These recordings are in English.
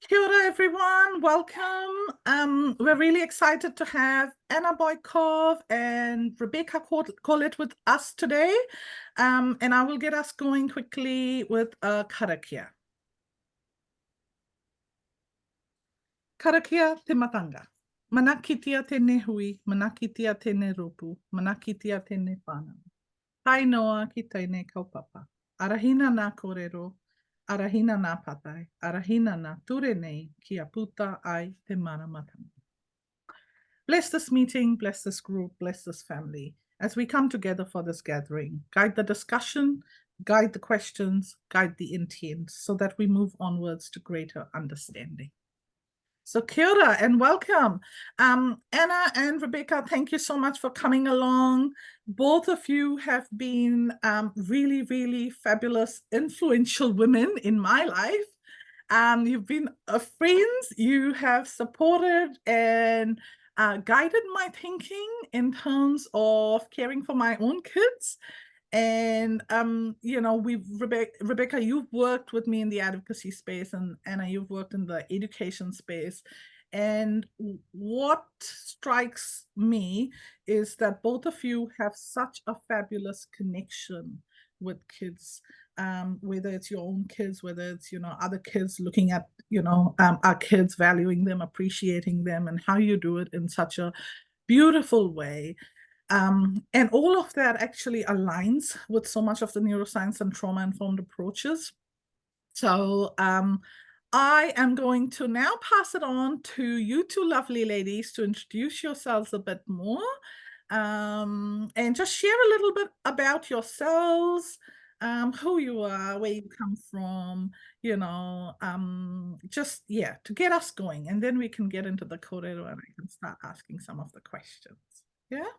Kia ora, everyone. Welcome. We're really excited to have Anna Boikov and Rebekah Corlett with us today. And I will get us going quickly with a karakia. Karakia te matanga. Manakitia tēnei hui, manakitia tēnei rupu, manakitia tēnei whānau. Tai noa ki tēnei kaupapa. Arahina nā korero, arahina nā patai, arahina nā ture nei ki a puta ai te maramatanga. Bless this meeting, bless this group, bless this family as we come together for this gathering. Guide the discussion, guide the questions, guide the intent so that we move onwards to greater understanding. So kia ora and welcome. Anna and Rebekah, thank you so much for coming along. Both of you have been really, really fabulous, influential women in my life. You've been friends, you have supported and guided my thinking in terms of caring for my own kids. And you know, Rebekah, you've worked with me in the advocacy space, and Anna, you've worked in the education space. And what strikes me is that both of you have such a fabulous connection with kids, whether it's your own kids, whether it's, you know, other kids, looking at, you know, our kids, valuing them, appreciating them, and how you do it in such a beautiful way. And all of that actually aligns with so much of the neuroscience and trauma-informed approaches. So I am going to now pass it on to you two lovely ladies to introduce yourselves a bit more and just share a little bit about yourselves, who you are, where you come from, you know, just, yeah, to get us going. And then we can get into the korero and I can start asking some of the questions. Yeah?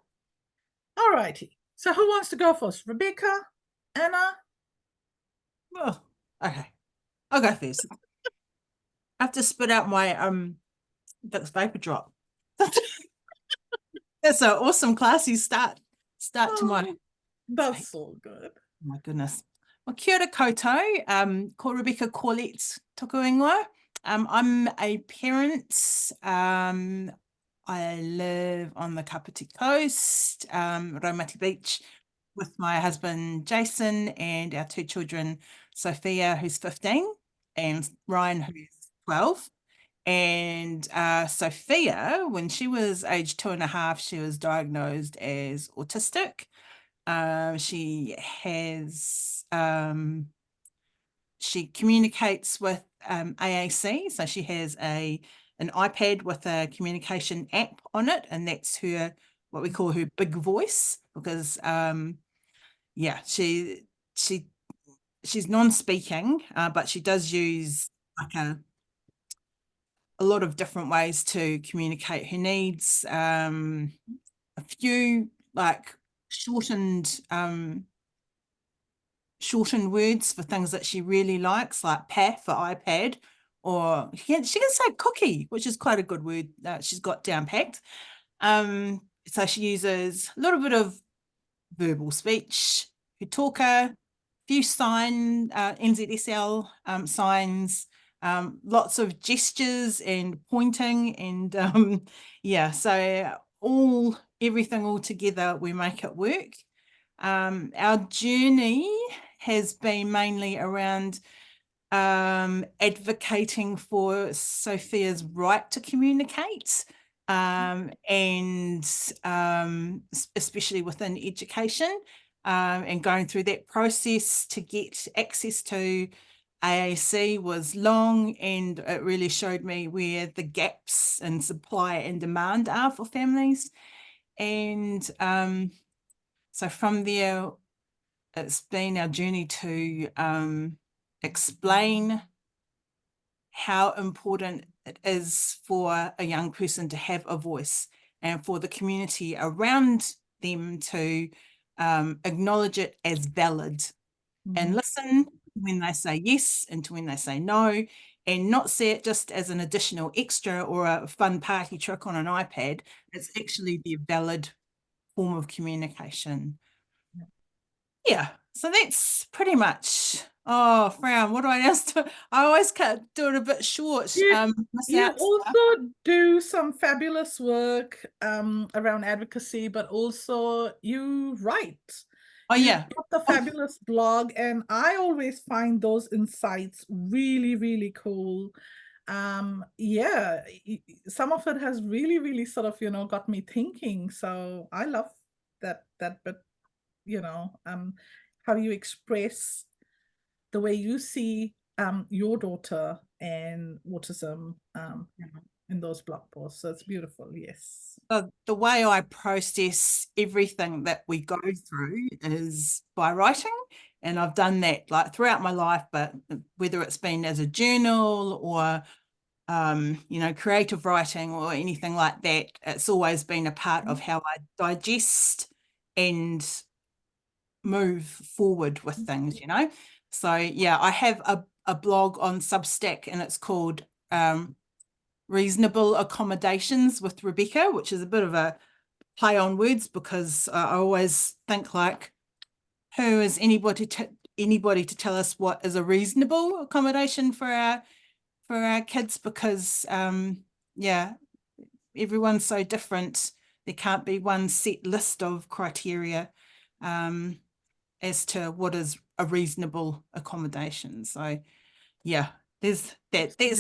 All righty. So who wants to go first? Rebekah? Anna? Oh, okay. I'll go first. I have to spit out my Vicks Vapor Drop. That's an awesome, classy start to my. That's so good. Oh my goodness. Well, kia ora koutou. Ko Rebekah Corlett tōku ingoa. I'm a parent. I live on the Kapiti Coast, Raumati Beach, with my husband Jason and our two children, Sophia, who's 15, and Ryan, who's 12. And Sophia, when she was age 2.5, she was diagnosed as autistic. She communicates with AAC, so she has an iPad with a communication app on it, and that's her, what we call her big voice, because yeah, she's non-speaking, but she does use like a lot of different ways to communicate her needs. A few like shortened words for things that she really likes, like pa for iPad, or she can say cookie, which is quite a good word that she's got down packed. So she uses a little bit of verbal speech, her talker, few NZSL signs, lots of gestures and pointing, and yeah, so everything all together, we make it work. Our journey has been mainly around advocating for Sophia's right to communicate, and especially within education, and going through that process to get access to AAC was long, and it really showed me where the gaps in supply and demand are for families. And so from there, it's been our journey to explain how important it is for a young person to have a voice, and for the community around them to acknowledge it as valid, and listen when they say yes and to when they say no, and not see it just as an additional extra or a fun party trick on an iPad. It's actually the valid form of communication. Yeah, so that's pretty much Oh, Fran, what do I else do? I always can't do it a bit short. Miss You out stuff. also do some fabulous work around advocacy, but also you write. Oh, You've yeah. got the fabulous blog, and I always find those insights really, really cool. Yeah, some of it has really, really sort of, got me thinking. So I love that bit, how you express the way you see your daughter and autism in those blog posts. So it's beautiful. Yes. The way I process everything that we go through is by writing. And I've done that like throughout my life, but whether it's been as a journal or, creative writing or anything like that, it's always been a part of how I digest and move forward with things. So yeah, I have a blog on Substack, and it's called Reasonable Accommodations with Rebekah, which is a bit of a play on words, because I always think, like, who is anybody to tell us what is a reasonable accommodation for our kids, because yeah, everyone's so different. There can't be one set list of criteria as to what is a reasonable accommodation. So yeah, that's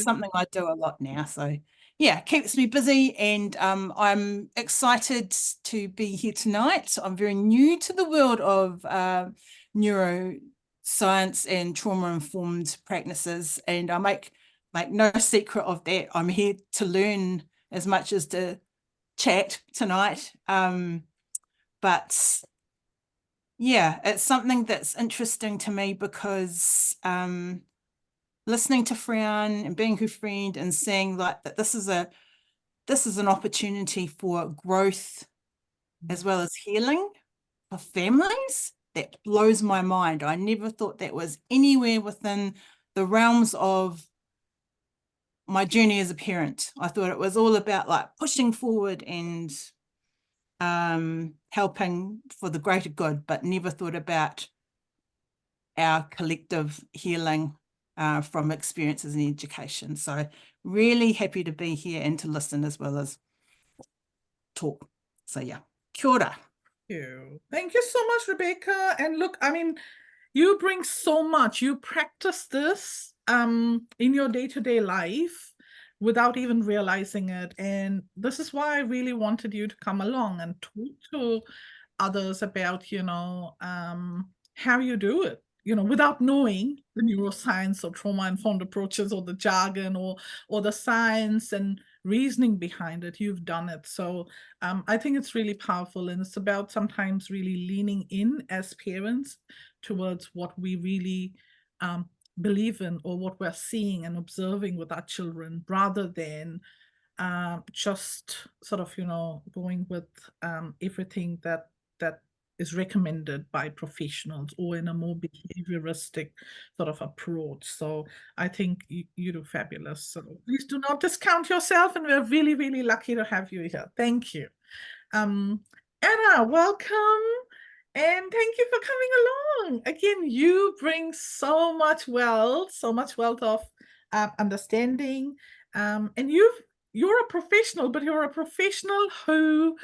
something I do a lot now. So yeah, keeps me busy, and I'm excited to be here tonight. I'm very new to the world of neuroscience and trauma-informed practices, and I make no secret of that. I'm here to learn as much as to chat tonight. But yeah, it's something that's interesting to me, because listening to Fran and being her friend and seeing like that this is an opportunity for growth as well as healing for families, that blows my mind. I never thought that was anywhere within the realms of my journey as a parent. I thought it was all about like pushing forward and helping for the greater good, but never thought about our collective healing from experiences in education. So really happy to be here and to listen as well as talk. So yeah, kia ora. Thank you so much, Rebekah. And look, I mean, you bring so much. You practice this in your day-to-day life without even realizing it. And this is why I really wanted you to come along and talk to others about, how you do it, without knowing the neuroscience or trauma-informed approaches or the jargon or the science and reasoning behind it. You've done it. So I think it's really powerful, and it's about sometimes really leaning in as parents towards what we really believe in, or what we're seeing and observing with our children, rather than just sort of, going with everything that is recommended by professionals, or in a more behavioristic sort of approach. So I think you do fabulous. So please do not discount yourself, and we're really, really lucky to have you here. Thank you. Anna, welcome. And thank you for coming along. Again, you bring so much wealth of understanding. And you're a professional, but you're a professional who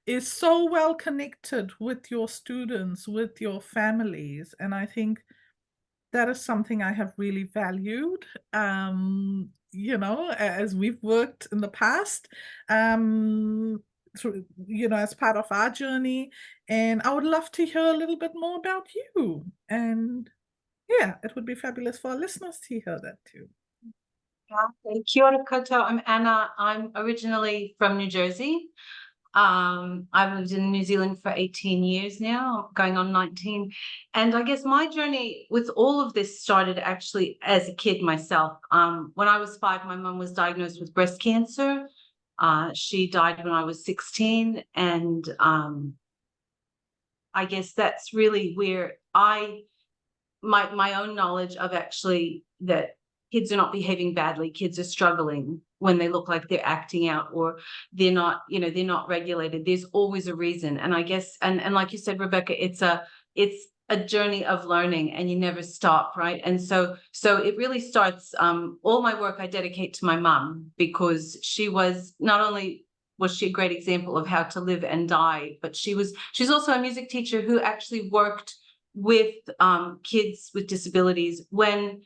is so well connected with your students, with your families. And I think that is something I have really valued, as we've worked in the past, through, as part of our journey. And I would love to hear a little bit more about you. And yeah, it would be fabulous for our listeners to hear that too. Kia ora koutou. I'm Anna. I'm originally from New Jersey. I've lived in New Zealand for 18 years now, going on 19. And I guess my journey with all of this started actually as a kid myself. When I was 5, my mum was diagnosed with breast cancer. She died when I was 16. And I guess that's really where my own knowledge of actually that kids are not behaving badly, kids are struggling when they look like they're acting out, or they're not regulated. There's always a reason. And I guess, and like you said, Rebekah, it's a journey of learning, and you never stop, right? And so it really starts, all my work I dedicate to my mum, because she was, not only was she a great example of how to live and die, but she's also a music teacher who actually worked with kids with disabilities when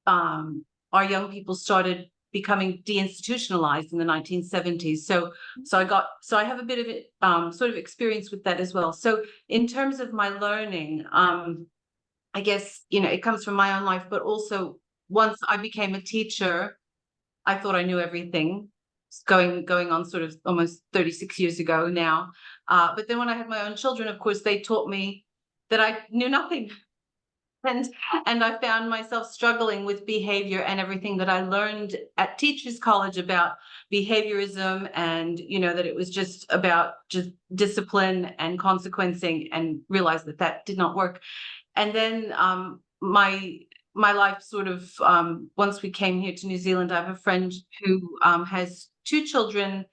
our young people started becoming deinstitutionalized in the 1970s. So I have a bit of sort of experience with that as well. So in terms of my learning, I guess, you know, it comes from my own life, but also once I became a teacher, I thought I knew everything. Going on sort of almost 36 years ago now. But then when I had my own children, of course, they taught me that I knew nothing. And I found myself struggling with behavior and everything that I learned at Teachers College about behaviorism, and, you know, that it was just about just discipline and consequencing, and realized that that did not work. And then my life sort of, once we came here to New Zealand, I have a friend who has 2 children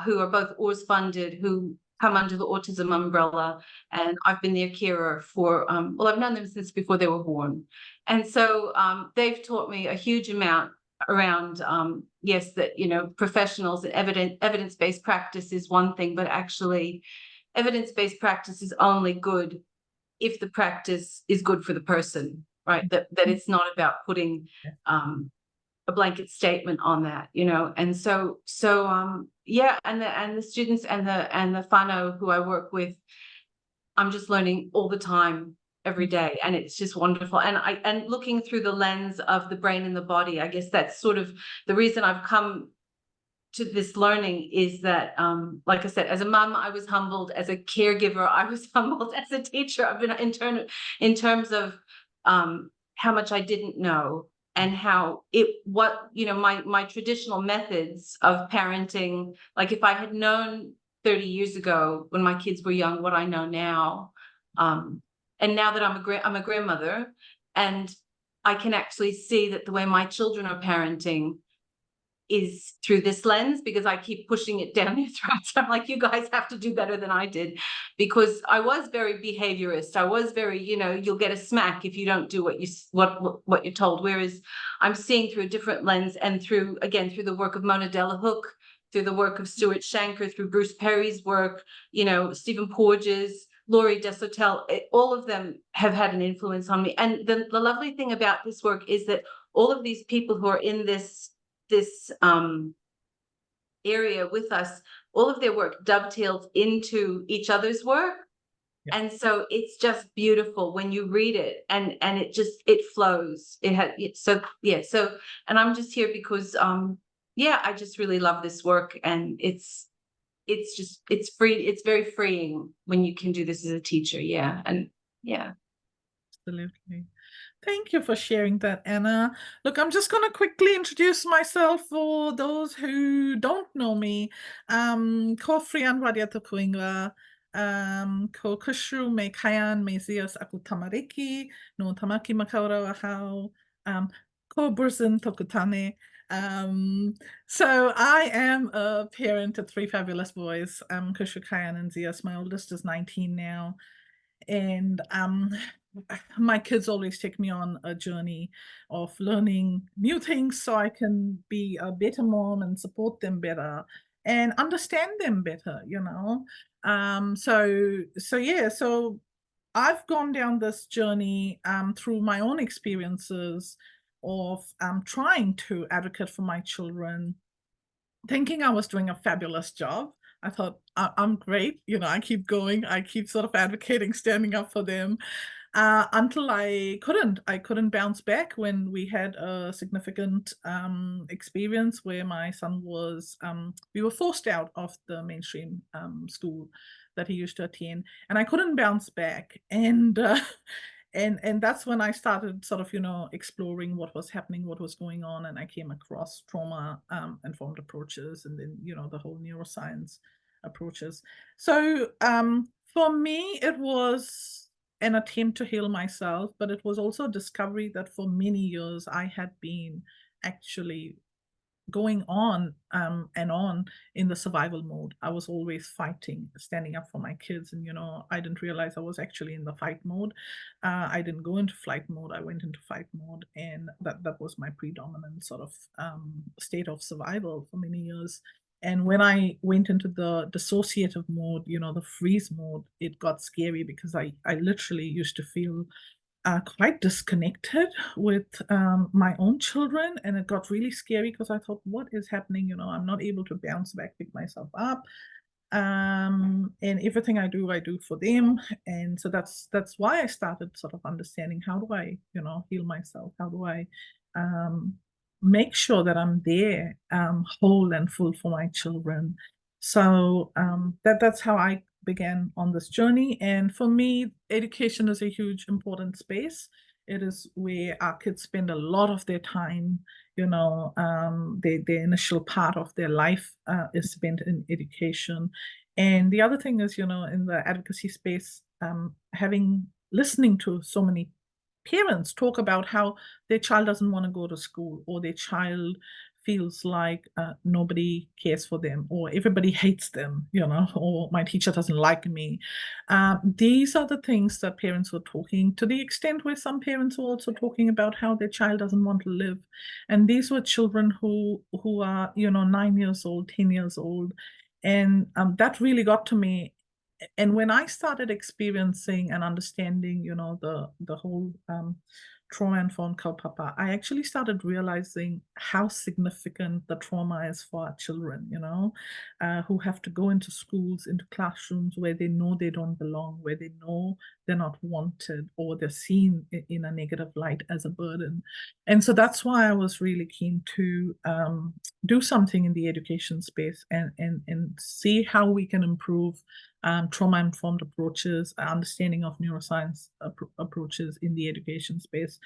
who are both Oars funded, who come under the autism umbrella, and I've been their carer for, well, I've known them since before they were born. And so they've taught me a huge amount around, yes, that, you know, professionals and evidence-based practice is one thing, but actually evidence-based practice is only good if the practice is good for the person, right? That it's not about putting a blanket statement on that, you know. And so yeah, and the students and the whānau who I work with, I'm just learning all the time, every day, and it's just wonderful. And looking through the lens of the brain and the body, I guess that's sort of the reason I've come to this learning, is that like I said, as a mum I was humbled, as a caregiver I was humbled, as a teacher I've been in terms of how much I didn't know, and how my traditional methods of parenting, like if I had known 30 years ago when my kids were young what I know now, and now that I'm a grandmother, and I can actually see that the way my children are parenting is through this lens, because I keep pushing it down their throats. I'm like, you guys have to do better than I did, because I was very behaviorist. I was very, you'll get a smack if you don't do what you're told. Whereas I'm seeing through a different lens, and through the work of Mona Delahook, through the work of Stuart Shanker, through Bruce Perry's work, Stephen Porges, Laurie Desautels, all of them have had an influence on me. And the lovely thing about this work is that all of these people who are in this area with us, all of their work dovetails into each other's work. Yeah. And so it's just beautiful when you read it, and it flows. And I'm just here because I just really love this work, and it's free. It's very freeing when you can do this as a teacher. Yeah. And yeah. Absolutely. Thank you for sharing that, Anna. Look, I'm just going to quickly introduce myself for those who don't know me. Ko Frian Wadiata Kuinga, ko Kushru me Kaian me Zias aku tamariki, no tamaki makaura ahau, ko Burzin tokutane. So I am a parent of 3 fabulous boys, Kushru, Kaian, and Zias. My oldest is 19 now. And my kids always take me on a journey of learning new things so I can be a better mom and support them better and understand them better, So I've gone down this journey through my own experiences of trying to advocate for my children, thinking I was doing a fabulous job. I thought, I'm great. I keep going. I keep sort of advocating, standing up for them, until I couldn't bounce back when we had a significant experience where my son was, we were forced out of the mainstream school that he used to attend, and I couldn't bounce back. And that's when I started sort of, exploring what was happening, what was going on. And I came across trauma-informed approaches, and then, the whole neuroscience approaches. So for me, it was an attempt to heal myself, but it was also a discovery that for many years I had been actually going on and on in the survival mode. I was always fighting, standing up for my kids. And, I didn't realize I was actually in the fight mode. I didn't go into flight mode. I went into fight mode. And that was my predominant sort of state of survival for many years. And when I went into the dissociative mode, the freeze mode, it got scary because I literally used to feel quite disconnected with my own children. And it got really scary because I thought, what is happening? I'm not able to bounce back, pick myself up. And everything I do for them. And so that's why I started sort of understanding, how do I, heal myself? How do I make sure that I'm there whole and full for my children? So that's how I began on this journey. And for me, education is a huge important space. It is where our kids spend a lot of their time. The initial part of their life is spent in education. And the other thing is, in the advocacy space, listening to so many parents talk about how their child doesn't want to go to school, or their child feels like nobody cares for them, or everybody hates them, or my teacher doesn't like me. These are the things that parents were talking, to the extent where some parents were also talking about how their child doesn't want to live. And these were children who are, 9 years old, 10 years old. And that really got to me. And when I started experiencing and understanding, the whole trauma-informed kaupapa, I actually started realizing how significant the trauma is for our children, who have to go into schools, into classrooms where they know they don't belong, where they know they're not wanted, or they're seen in a negative light as a burden. And so that's why I was really keen to do something in the education space and see how we can improve trauma-informed approaches, understanding of neuroscience approaches in the education space.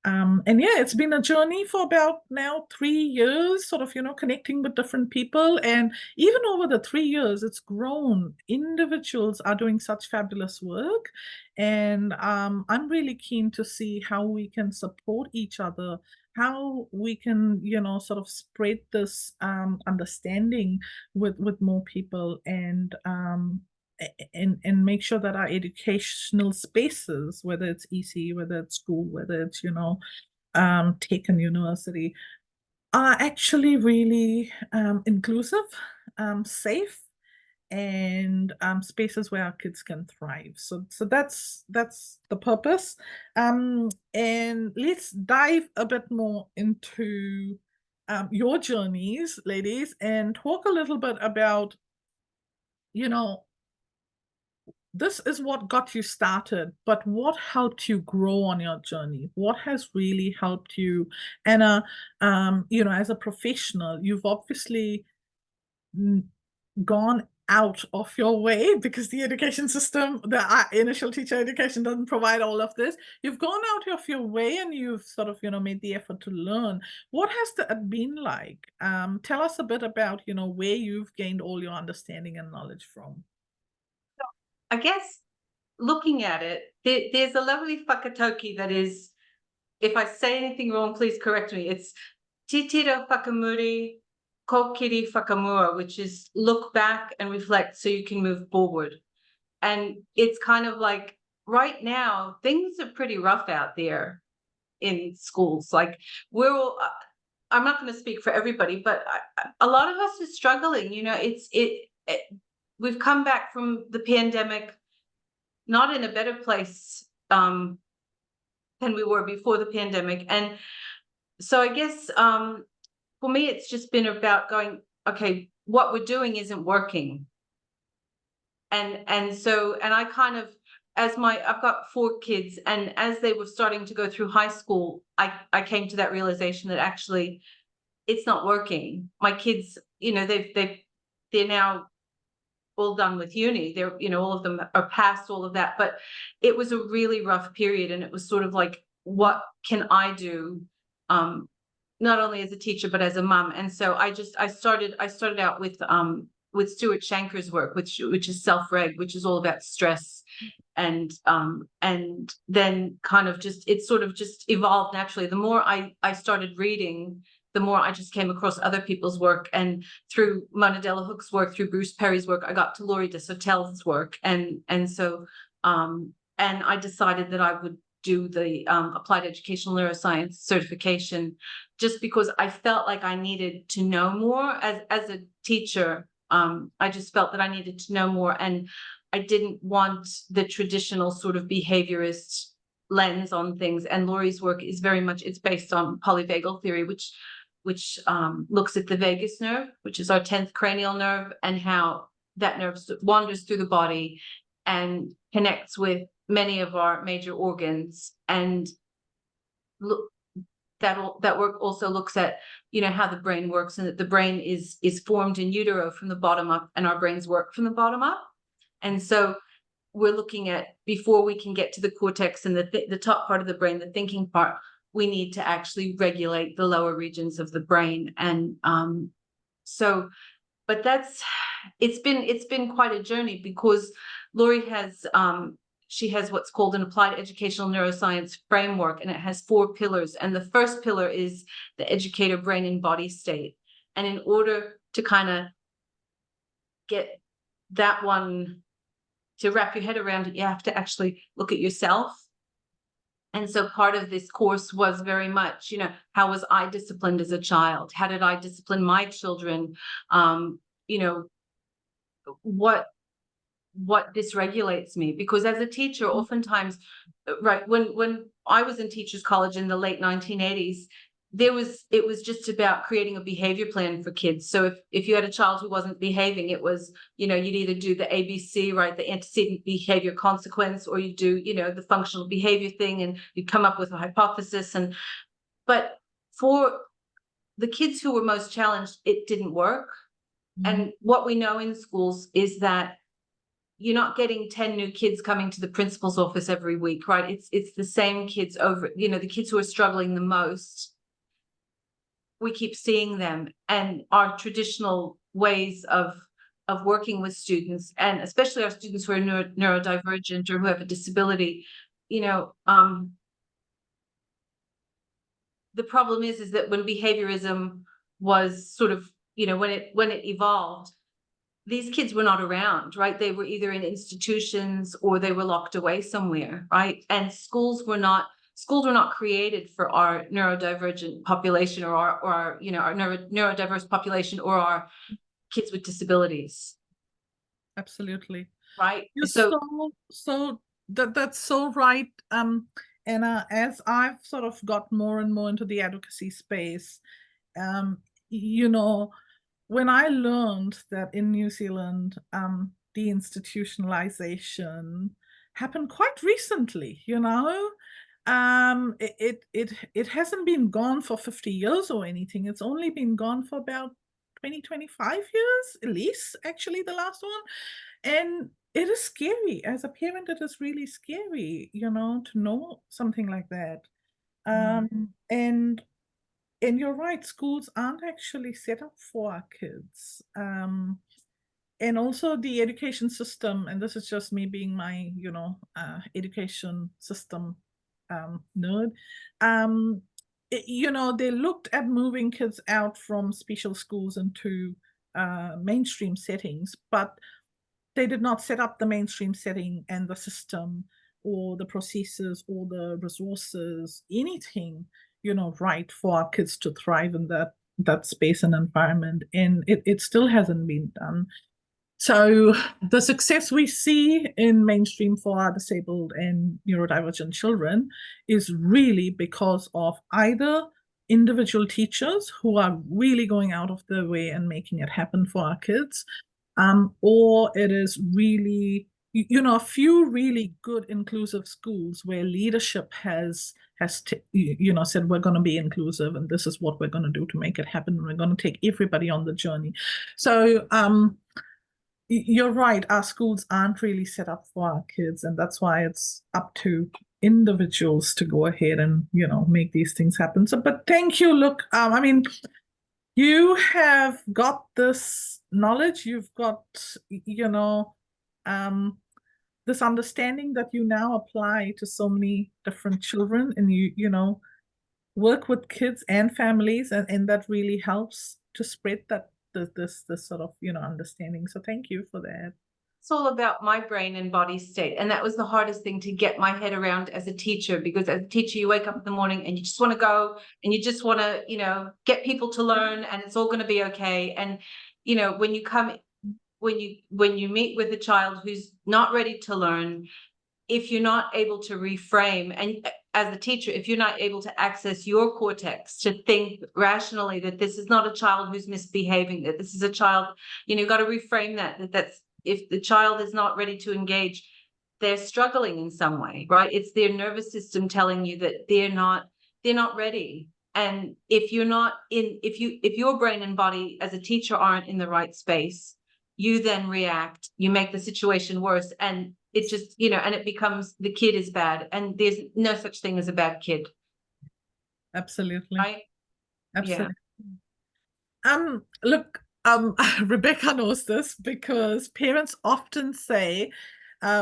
And yeah, it's been a journey for about now 3 years, sort of, connecting with different people. And even over the 3 years, it's grown. Individuals are doing such fabulous work. And I'm really keen to see how we can support each other, how we can, sort of spread this understanding with more people, and make sure that our educational spaces, whether it's EC, whether it's school, whether it's, tech and university, are actually really inclusive, safe, and spaces where our kids can thrive. So that's the purpose. And let's dive a bit more into your journeys, ladies, and talk a little bit about, this is what got you started, but what helped you grow on your journey? What has really helped you? Anna, as a professional, you've obviously gone out of your way, because the education system, the initial teacher education, doesn't provide all of this. You've gone out of your way, and you've sort of, made the effort to learn. What has that been like? Tell us a bit about, where you've gained all your understanding and knowledge from. I guess looking at it, there's a lovely whakatauki that is, if I say anything wrong, please correct me. It's titira whakamuri, kokiri whakamua, which is look back and reflect so you can move forward. And it's kind of like, right now, things are pretty rough out there in schools. Like, we're all, I'm not going to speak for everybody, but a lot of us are struggling. We've come back from the pandemic not in a better place than we were before the pandemic. And so I guess for me, it's just been about going, okay, what we're doing isn't working. And I kind of, I've got 4 kids, and as they were starting to go through high school, I came to that realization that actually it's not working. My kids, they're now all done with uni. They're, all of them are past all of that, but it was a really rough period. And it was sort of like, what can I do? Not only as a teacher, but as a mom. And so I started out with Stuart Shanker's work, which is self-reg, which is all about stress. And then kind of just, it sort of just evolved naturally. The more I started reading the more I just came across other people's work, and through Mona Delahooke's work, through Bruce Perry's work, I got to Laurie Desautels' work, and so and I decided that I would do the Applied Educational Neuroscience certification, just because I felt like I needed to know more as a teacher. I just felt that I needed to know more, and I didn't want the traditional sort of behaviorist lens on things. And Laurie's work is very much, it's based on polyvagal theory, which looks at the vagus nerve, which is our 10th cranial nerve, and how that nerve wanders through the body and connects with many of our major organs. And that work also looks at, you know, how the brain works, and that the brain is formed in utero from the bottom up, and our brains work from the bottom up. And so we're looking at, before we can get to the cortex and the top part of the brain, the thinking part, we need to actually regulate the lower regions of the brain. And so, but it's been quite a journey, because Laurie has she has what's called an Applied Educational Neuroscience framework, and it has 4 pillars. And the first pillar is the educator brain and body state. And in order to kind of get that one to wrap your head around it, you have to actually look at yourself. And so part of this course was very much, you know, how was I disciplined as a child? How did I discipline my children? You know, what dysregulates me? Because as a teacher, oftentimes, right, when I was in teachers college in the late 1980s, it was just about creating a behavior plan for kids. So if you had a child who wasn't behaving, it was, you know, you'd either do the ABC, right, the antecedent behavior consequence, or you do, you know, the functional behavior thing, and you'd come up with a hypothesis. But for the kids who were most challenged, it didn't work. And what we know in schools is that you're not getting 10 new kids coming to the principal's office every week, right? It's the same kids over, you know, the kids who are struggling the most. We keep seeing them, and our traditional ways of working with students, and especially our students who are neurodivergent or who have a disability, you know, the problem is that when behaviorism was sort of, you know, when it evolved, these kids were not around, right? They were either in institutions or they were locked away somewhere, right? And schools were not created for our neurodivergent population, or our you know, our neurodiverse population, or our kids with disabilities. Absolutely. Right. You're so that's so right. Anna, as I've sort of got more and more into the advocacy space, you know, when I learned that in New Zealand, deinstitutionalization happened quite recently, you know, it hasn't been gone for 50 years or anything. It's only been gone for about 20, 25 years, at least, actually, the last one. And it is scary. As a parent, it is really scary, you know, to know something like that. And you're right, schools aren't actually set up for our kids. And also the education system, and this is just me being my, you know, education system nerd. You know, they looked at moving kids out from special schools into mainstream settings, but they did not set up the mainstream setting and the system or the processes or the resources, anything, you know, right for our kids to thrive in that space and environment. And it still hasn't been done. So the success we see in mainstream for our disabled and neurodivergent children is really because of either individual teachers who are really going out of their way and making it happen for our kids, or it is really, you know, a few really good inclusive schools where leadership has you know, said, we're going to be inclusive and this is what we're going to do to make it happen. We're going to take everybody on the journey. So you're right, our schools aren't really set up for our kids, and that's why it's up to individuals to go ahead and, you know, make these things happen. So, but thank you. Look, I mean, you have got this knowledge, you've got, you know, this understanding that you now apply to so many different children, and you know, work with kids and families, and that really helps to spread that this sort of, you know, understanding. So thank you for that. It's all about my brain and body state. And that was the hardest thing to get my head around as a teacher, because as a teacher, you wake up in the morning and you just want to go and you just want to, you know, get people to learn and it's all going to be okay. And, you know, when you meet with a child who's not ready to learn, if you're not able to reframe, and as a teacher, if you're not able to access your cortex to think rationally that this is not a child who's misbehaving, that this is a child, you know, you've got to reframe that's if the child is not ready to engage, they're struggling in some way, right? It's their nervous system telling you that they're not ready. And if you're not in, if your brain and body as a teacher aren't in the right space, you then react, you make the situation worse, and it just, you know, and it becomes the kid is bad, and there's no such thing as a bad kid. Absolutely. Right? Absolutely. Yeah. Look, Rebekah knows this because parents often say,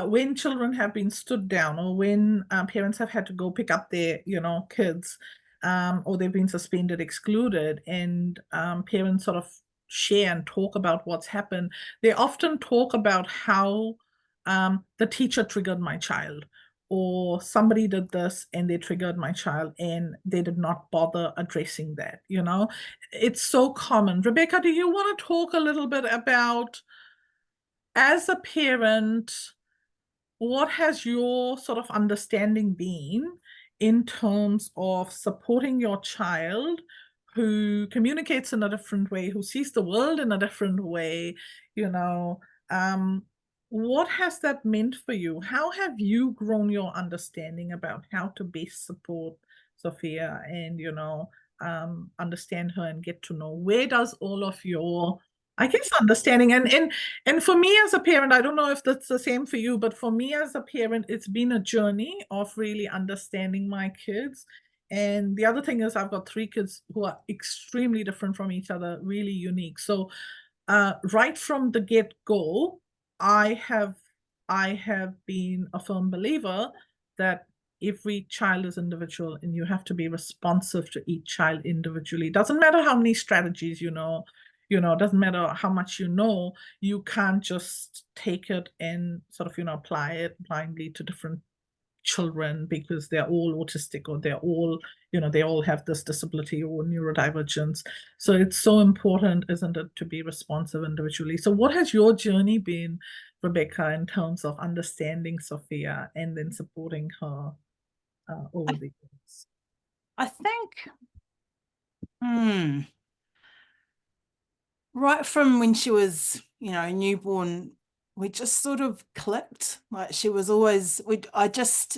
when children have been stood down, or when parents have had to go pick up their, you know, kids, or they've been suspended, excluded, and parents sort of share and talk about what's happened, they often talk about how the teacher triggered my child, or somebody did this and they triggered my child, and they did not bother addressing that, you know. It's so common. Rebekah, do you want to talk a little bit about, as a parent, what has your sort of understanding been in terms of supporting your child who communicates in a different way, who sees the world in a different way, you know? What has that meant for you? How have you grown your understanding about how to best support Sophia and, you know, understand her and get to know? Where does all of your, I guess, understanding, and for me as a parent, I don't know if that's the same for you, but for me as a parent, it's been a journey of really understanding my kids. And the other thing is, I've got 3 kids who are extremely different from each other, really unique. So right from the get-go, I have been a firm believer that every child is individual and you have to be responsive to each child individually. Doesn't matter how many strategies you know, doesn't matter how much you know, you can't just take it and sort of, you know, apply it blindly to different children because they're all autistic, or they're all, you know, they all have this disability or neurodivergence. So it's so important, isn't it, to be responsive individually. So what has your journey been, Rebekah, in terms of understanding Sophia and then supporting her over the years? I think right from when she was, you know, newborn, we just sort of clicked. Like, she was always, I just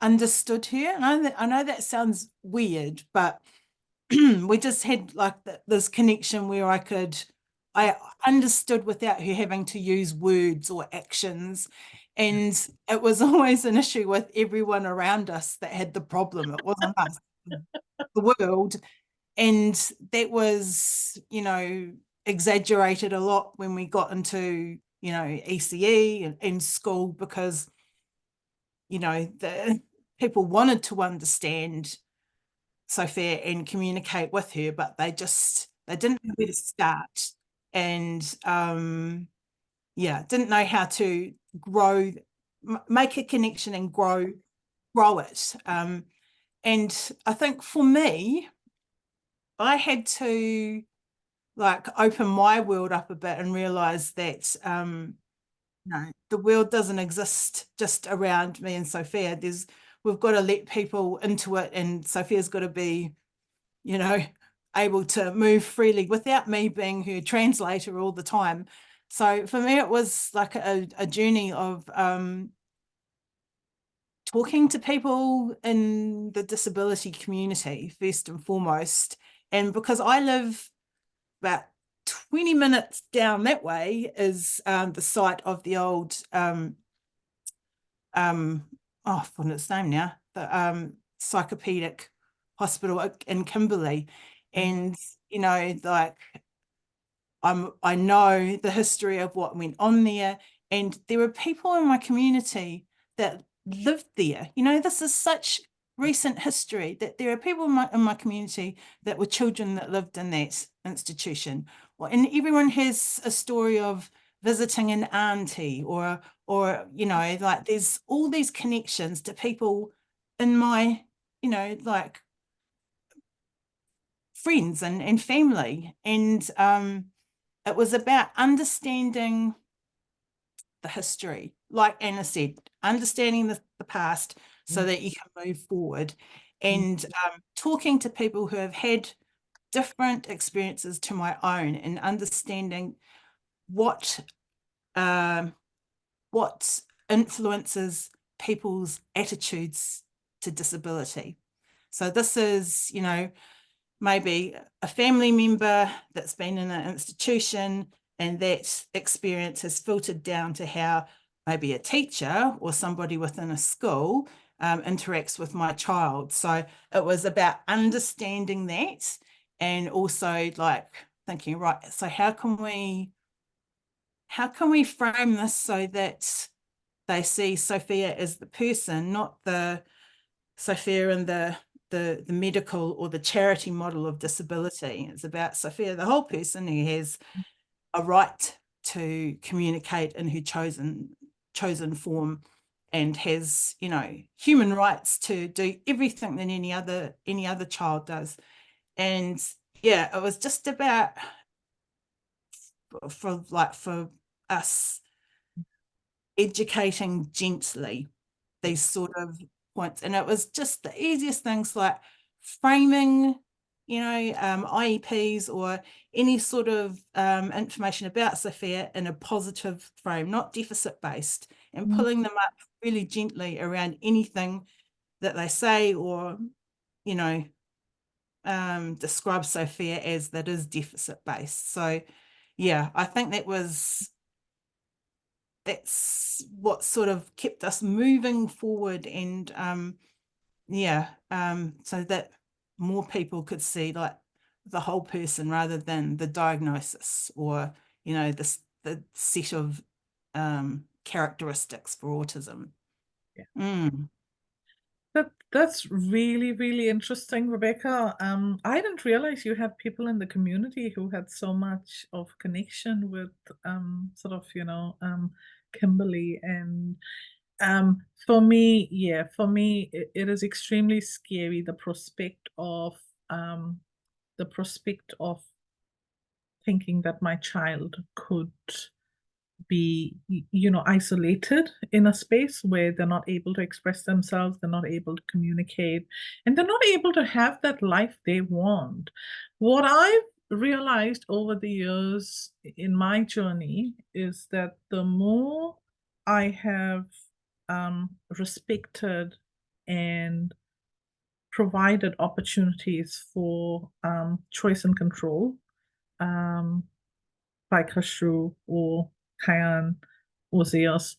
understood her. And I know that sounds weird, but we just had like this connection where I understood without her having to use words or actions. And it was always an issue with everyone around us that had the problem. It wasn't us, the world. And that was, you know, exaggerated a lot when we got into, you know, ECE and school, because, you know, the people wanted to understand Sophia and communicate with her, but they didn't know where to start. And didn't know how to grow, make a connection and grow it. And I think for me, I had to like open my world up a bit and realize that no, the world doesn't exist just around me and Sophia. We've got to let people into it, and Sophia's got to be, you know, able to move freely without me being her translator all the time. So for me, it was like a journey of talking to people in the disability community first and foremost. And because I live about 20 minutes down that way is the site of the old I've forgotten its name now, the psychopedic hospital in Kimberley. And, you know, like I know the history of what went on there, and there were people in my community that lived there. You know, this is such recent history, that there are people in my community that were children that lived in that institution, and everyone has a story of visiting an auntie, or you know, like there's all these connections to people in my, you know, like friends and family. And it was about understanding the history, like Anna said, understanding the past so that you can move forward, and talking to people who have had different experiences to my own, and understanding what influences people's attitudes to disability. So this is, you know, maybe a family member that's been in an institution, and that experience has filtered down to how maybe a teacher or somebody within a school interacts with my child. So it was about understanding that, and also like thinking, right, so how can we frame this so that they see Sophia as the person, not the Sophia in the medical or the charity model of disability. It's about Sophia, the whole person, who has a right to communicate in her chosen form, and has, you know, human rights to do everything that any other child does. And yeah, it was just about for us educating gently these sort of points. And it was just the easiest things, like framing, you know, IEPs or any sort of information about Sophia in a positive frame, not deficit based, and pulling them up really gently around anything that they say, or, you know, describe Sophia as that is deficit based. So yeah, I think that's what sort of kept us moving forward, and so that more people could see like the whole person rather than the diagnosis, or, you know, the set of characteristics for autism. That's really, really interesting, Rebekah. I didn't realize you had people in the community who had so much of connection with sort of, you know, Kimberly. And for me, it is extremely scary, the prospect of thinking that my child could be, you know, isolated in a space where they're not able to express themselves, they're not able to communicate, and they're not able to have that life they want. What I've realized over the years in my journey is that the more I have respected and provided opportunities for choice and control, by Kashu or Kayan or Zeus,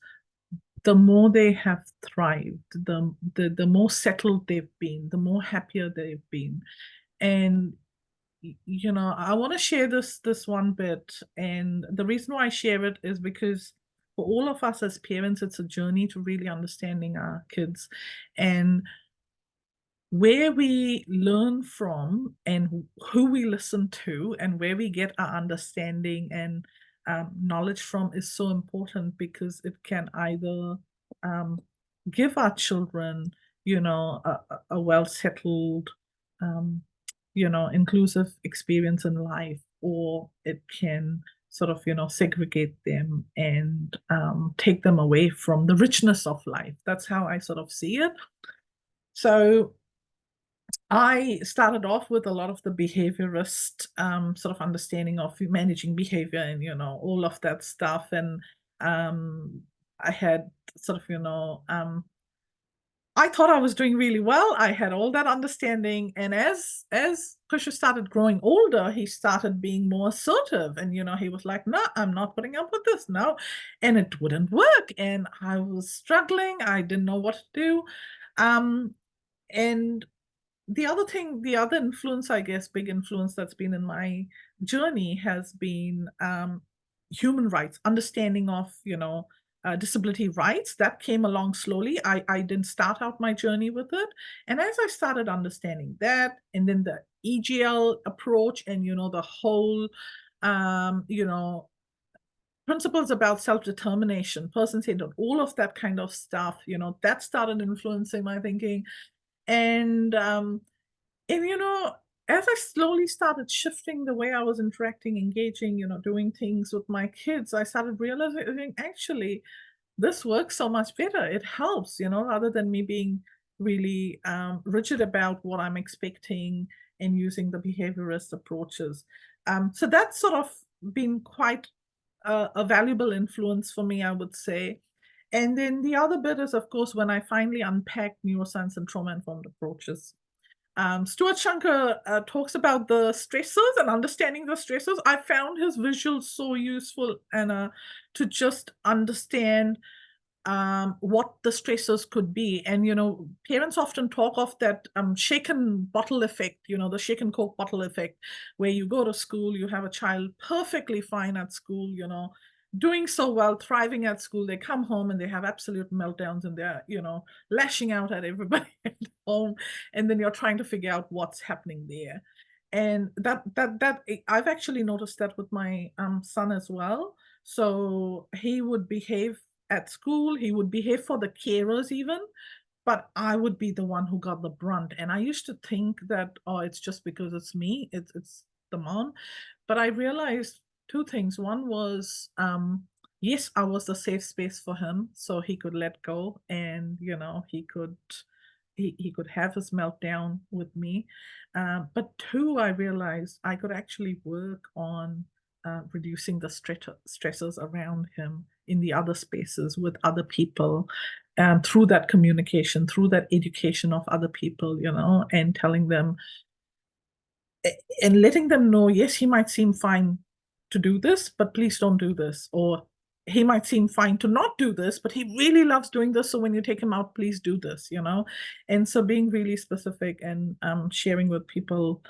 the more they have thrived, the more settled they've been, the more happier they've been. And you know, I want to share this one bit, and the reason why I share it is because for all of us as parents, it's a journey to really understanding our kids, and where we learn from and who we listen to and where we get our understanding and knowledge from is so important, because it can either give our children, you know, a well-settled, you know, inclusive experience in life, or it can sort of, you know, segregate them and take them away from the richness of life. That's how I sort of see it. So I started off with a lot of the behaviorist sort of understanding of managing behavior and, you know, all of that stuff. And I had sort of, you know, I thought I was doing really well. I had all that understanding. And as Kushu started growing older, he started being more assertive. And, you know, he was like, no, I'm not putting up with this. No. And it wouldn't work. And I was struggling. I didn't know what to do. And the other influence, I guess, big influence that's been in my journey has been human rights, understanding of, you know, disability rights. That came along slowly. I didn't start out my journey with it. And as I started understanding that, and then the EGL approach and, the whole, principles about self-determination, person-centered, all of that kind of stuff, that started influencing my thinking. And as I slowly started shifting the way I was interacting, engaging, doing things with my kids, I started realizing actually this works so much better. It helps, rather than me being really rigid about what I'm expecting and using the behaviorist approaches. So that's sort of been quite a valuable influence for me, I would say. And then the other bit is, of course, when I finally unpacked neuroscience and trauma-informed approaches. Stuart Shankar talks about the stressors and understanding the stressors. I found his visuals so useful, Anna, to just understand what the stressors could be. And, parents often talk of that shaken bottle effect, the shaken Coke bottle effect, where you go to school, you have a child perfectly fine at school, doing so well, thriving at school. They come home and they have absolute meltdowns and they're, lashing out at everybody at home. And then you're trying to figure out what's happening there. And that I've actually noticed that with my son as well. So he would behave at school, he would behave for the carers even, but I would be the one who got the brunt. And I used to think that, oh, it's just because it's me, it's the mom. But I realized two things. One was, yes, I was the safe space for him, so he could let go, and he could have his meltdown with me. But two, I realized I could actually work on reducing the stressors around him in the other spaces with other people, through that communication, through that education of other people, and telling them and letting them know, yes, he might seem fine to do this, but please don't do this. Or he might seem fine to not do this, but he really loves doing this. So when you take him out, please do this, And so being really specific and sharing with people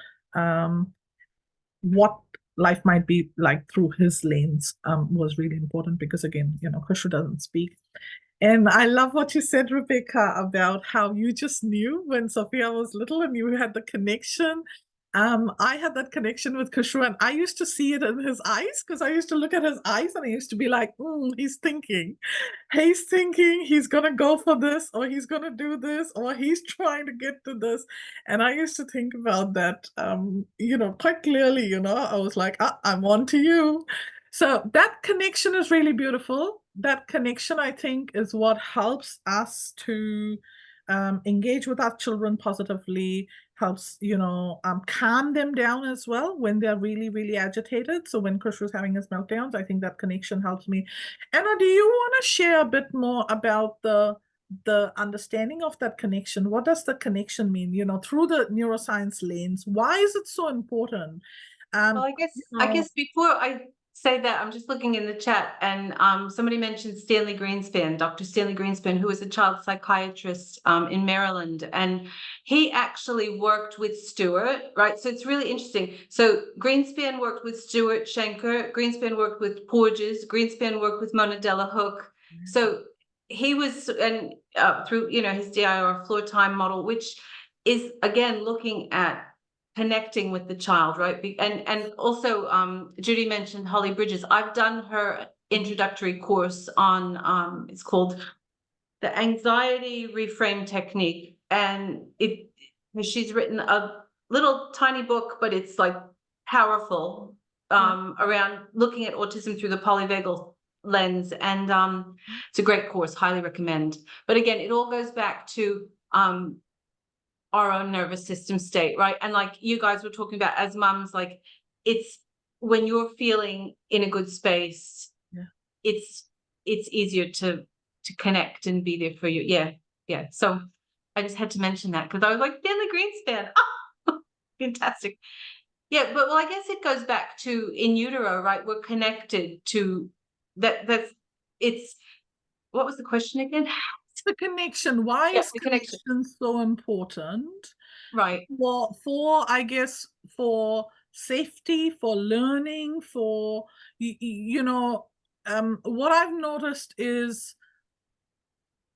what life might be like through his lens was really important, because again, Khushru doesn't speak. And I love what you said, Rebekah, about how you just knew when Sophia was little and you had the connection. I had that connection with Khushru, and I used to see it in his eyes, because I used to look at his eyes and I used to be like, he's thinking he's going to go for this, or he's going to do this, or he's trying to get to this. And I used to think about that, quite clearly, I was like, I'm on to you. So that connection is really beautiful. That connection, I think, is what helps us to engage with our children positively, helps, calm them down as well when they're really, really agitated. So when Khushru was having his meltdowns, I think that connection helps me. Anna, do you want to share a bit more about the understanding of that connection? What does the connection mean, through the neuroscience lens? Why is it so important? Well, I guess before I say that, I'm just looking in the chat, and somebody mentioned Stanley Greenspan, Dr. Stanley Greenspan, who was a child psychiatrist in Maryland, and he actually worked with Stuart, right? So it's really interesting. So Greenspan worked with Stuart Shankar, Greenspan worked with Porges, Greenspan worked with Mona Delahook. So he was, and through his DIR floor time model, which is again looking at connecting with the child, right? And also Judy mentioned Holly Bridges. I've done her introductory course on it's called the Anxiety Reframe Technique, and she's written a little tiny book, but it's like powerful around looking at autism through the polyvagal lens, and it's a great course, highly recommend. But again, it all goes back to our own nervous system state, right? And like you guys were talking about as mums, like it's when you're feeling in a good space, it's easier to connect and be there for you. Yeah. So I just had to mention that because I was like, Stanley Greenspan, fantastic. Yeah, but well, I guess it goes back to in utero, right? We're connected to that. What was the question again? The connection. Why is the connection so important? Right. Well, I guess for safety, for learning, for what I've noticed is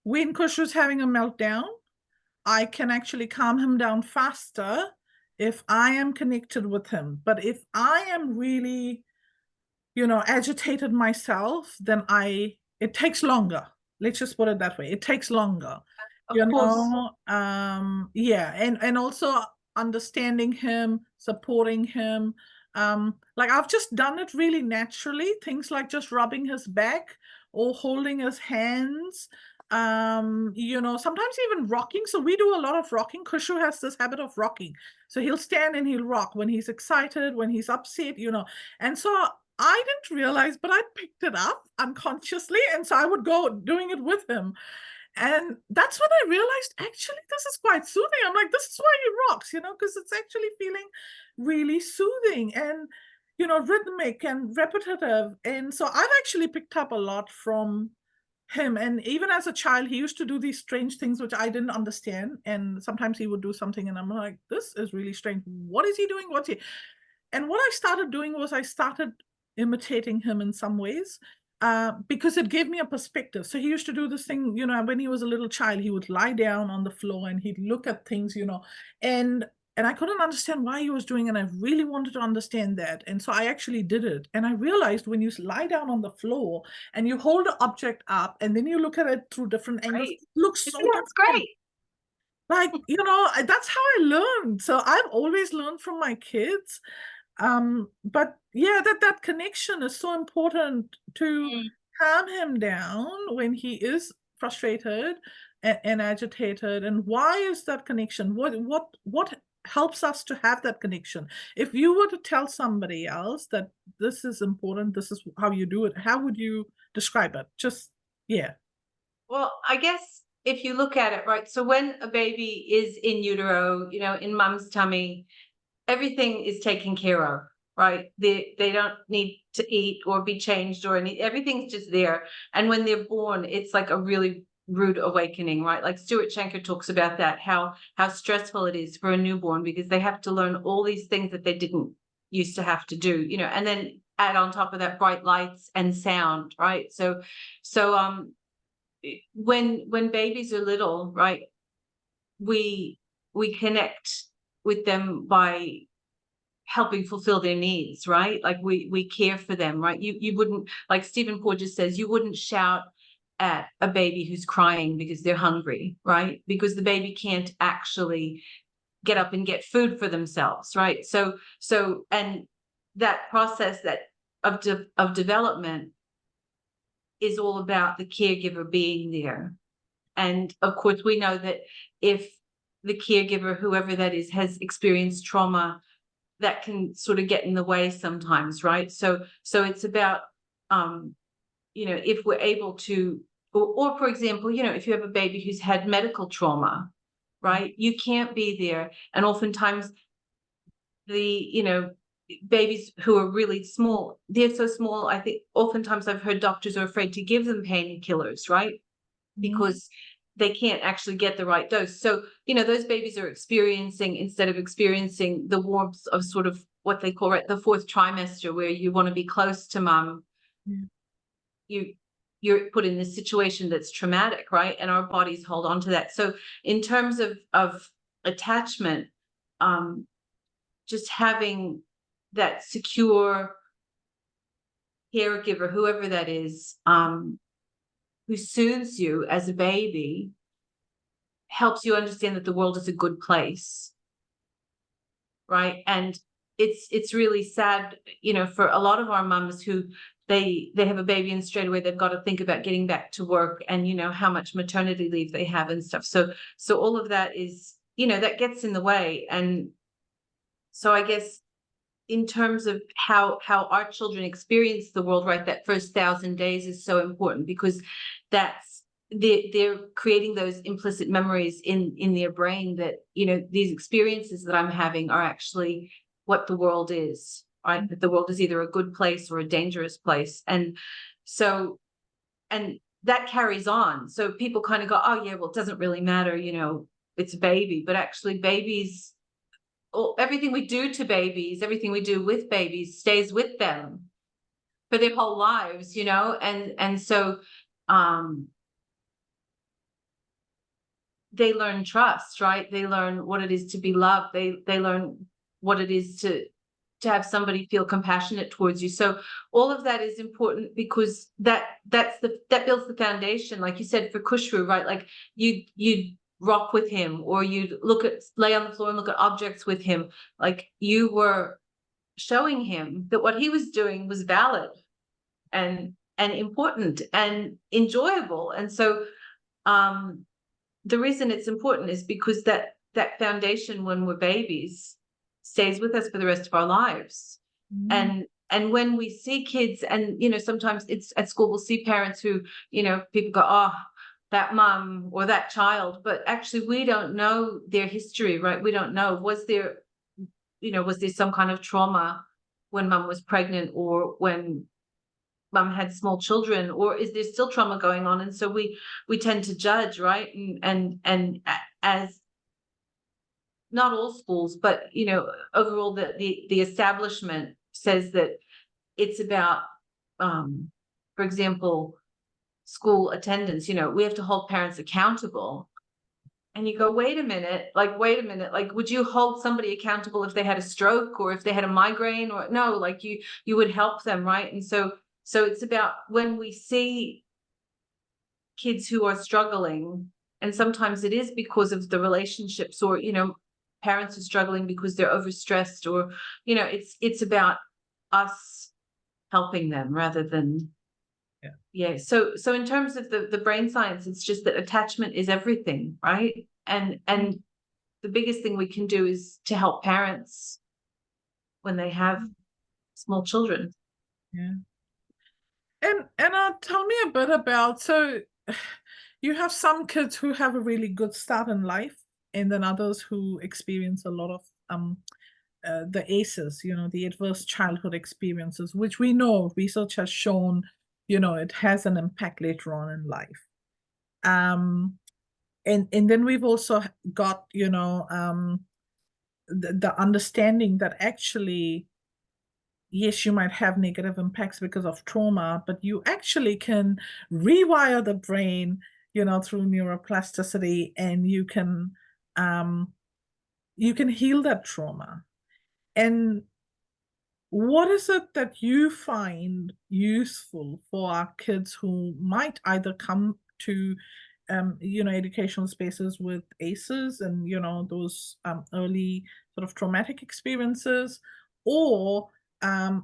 when Kushu's having a meltdown, I can actually calm him down faster if I am connected with him. But if I am really, agitated myself, then it takes longer. Let's just put it that way. It takes longer. Of course. Yeah. And also understanding him, supporting him. Like I've just done it really naturally. Things like just rubbing his back or holding his hands. Sometimes even rocking. So we do a lot of rocking. Kushu has this habit of rocking. So he'll stand and he'll rock when he's excited, when he's upset, And so I didn't realize, but I picked it up unconsciously. And so I would go doing it with him. And that's when I realized, actually, this is quite soothing. I'm like, this is why he rocks, because it's actually feeling really soothing and, rhythmic and repetitive. And so I've actually picked up a lot from him. And even as a child, he used to do these strange things which I didn't understand. And sometimes he would do something and I'm like, this is really strange. What is he doing? And what I started doing was I started imitating him in some ways, because it gave me a perspective. So he used to do this thing, when he was a little child, he would lie down on the floor and he'd look at things, and I couldn't understand why he was doing it, and I really wanted to understand that. And so I actually did it. And I realized when you lie down on the floor and you hold an object up and then you look at it through different angles, it looks so different. That's great. Like, that's how I learned. So I've always learned from my kids. But yeah, that connection is so important to calm him down when he is frustrated and agitated. And why is that connection? What helps us to have that connection? If you were to tell somebody else that this is important, this is how you do it, how would you describe it? Well, I guess if you look at it, right, so when a baby is in utero, in mom's tummy, everything is taken care of, right? They don't need to eat or be changed or everything's just there. And when they're born, it's like a really rude awakening, right? Like Stuart Shanker talks about that, how stressful it is for a newborn because they have to learn all these things that they didn't used to have to do, and then add on top of that bright lights and sound, right? So when babies are little, right, we connect with them by helping fulfill their needs, right? Like we care for them, right? You wouldn't, like Stephen Porges says, you wouldn't shout at a baby who's crying because they're hungry, right? Because the baby can't actually get up and get food for themselves, right? So and that process of development is all about the caregiver being there. And of course, we know that if the caregiver, whoever that is, has experienced trauma, that can sort of get in the way sometimes, right? So it's about, if we're able to, or for example, if you have a baby who's had medical trauma, right? You can't be there. And oftentimes the, babies who are really small, they're so small, I think oftentimes I've heard doctors are afraid to give them painkillers, right? Because they can't actually get the right dose. So, those babies are instead of experiencing the warmth of sort of what they call the fourth trimester, where you want to be close to mom, you're put in this situation that's traumatic, right? And our bodies hold on to that. So in terms of attachment, just having that secure caregiver, whoever that is, who soothes you as a baby, helps you understand that the world is a good place, right? And it's really sad, for a lot of our mums who they have a baby and straight away they've got to think about getting back to work and how much maternity leave they have and stuff. So all of that is, that gets in the way. And so I guess in terms of how our children experience the world, right, that first 1,000 days is so important, because that's they're creating those implicit memories in their brain that these experiences that I'm having are actually what the world is, right? That the world is either a good place or a dangerous place. And so, and that carries on. So people kind of go, oh yeah, well, it doesn't really matter, it's a baby. But actually babies, everything we do to babies, everything we do with babies stays with them. for their whole lives, you know, and so they learn trust, right? They learn what it is to be loved. They learn what it is to have somebody feel compassionate towards you. So all of that is important, because that builds the foundation, like you said, for Kushru, right? Like you rock with him, or you lay on the floor and look at objects with him. Like you were showing him that what he was doing was valid and important and enjoyable. And so the reason it's important is because that foundation, when we're babies, stays with us for the rest of our lives. And when we see kids, and you know, sometimes it's at school, we'll see parents who, you know, people go, oh, that mum or that child, but actually we don't know their history, right? We don't know, was there some kind of trauma when mum was pregnant, or when mum had small children, or is there still trauma going on? And so we tend to judge, right? And as not all schools, but you know, overall the establishment says that it's about, for example, school attendance. You know, we have to hold parents accountable. And you go, wait a minute, like, would you hold somebody accountable if they had a stroke, or if they had a migraine? Or no, like you would help them, right? And so it's about, when we see kids who are struggling, and sometimes it is because of the relationships, or, you know, parents are struggling because they're overstressed, or, you know, it's about us helping them rather than, yeah. So in terms of the brain science, it's just that attachment is everything, right? And the biggest thing we can do is to help parents when they have small children. Yeah. And tell me a bit about, so you have some kids who have a really good start in life, and then others who experience a lot of the ACEs, you know, the adverse childhood experiences, which we know research has shown, you know, it has an impact later on in life. And then we've also got, you know, the understanding that actually, yes, you might have negative impacts because of trauma, but you actually can rewire the brain, you know, through neuroplasticity, and you can heal that trauma. And what is it that you find useful for our kids who might either come to you know, educational spaces with ACEs and, you know, those early sort of traumatic experiences, or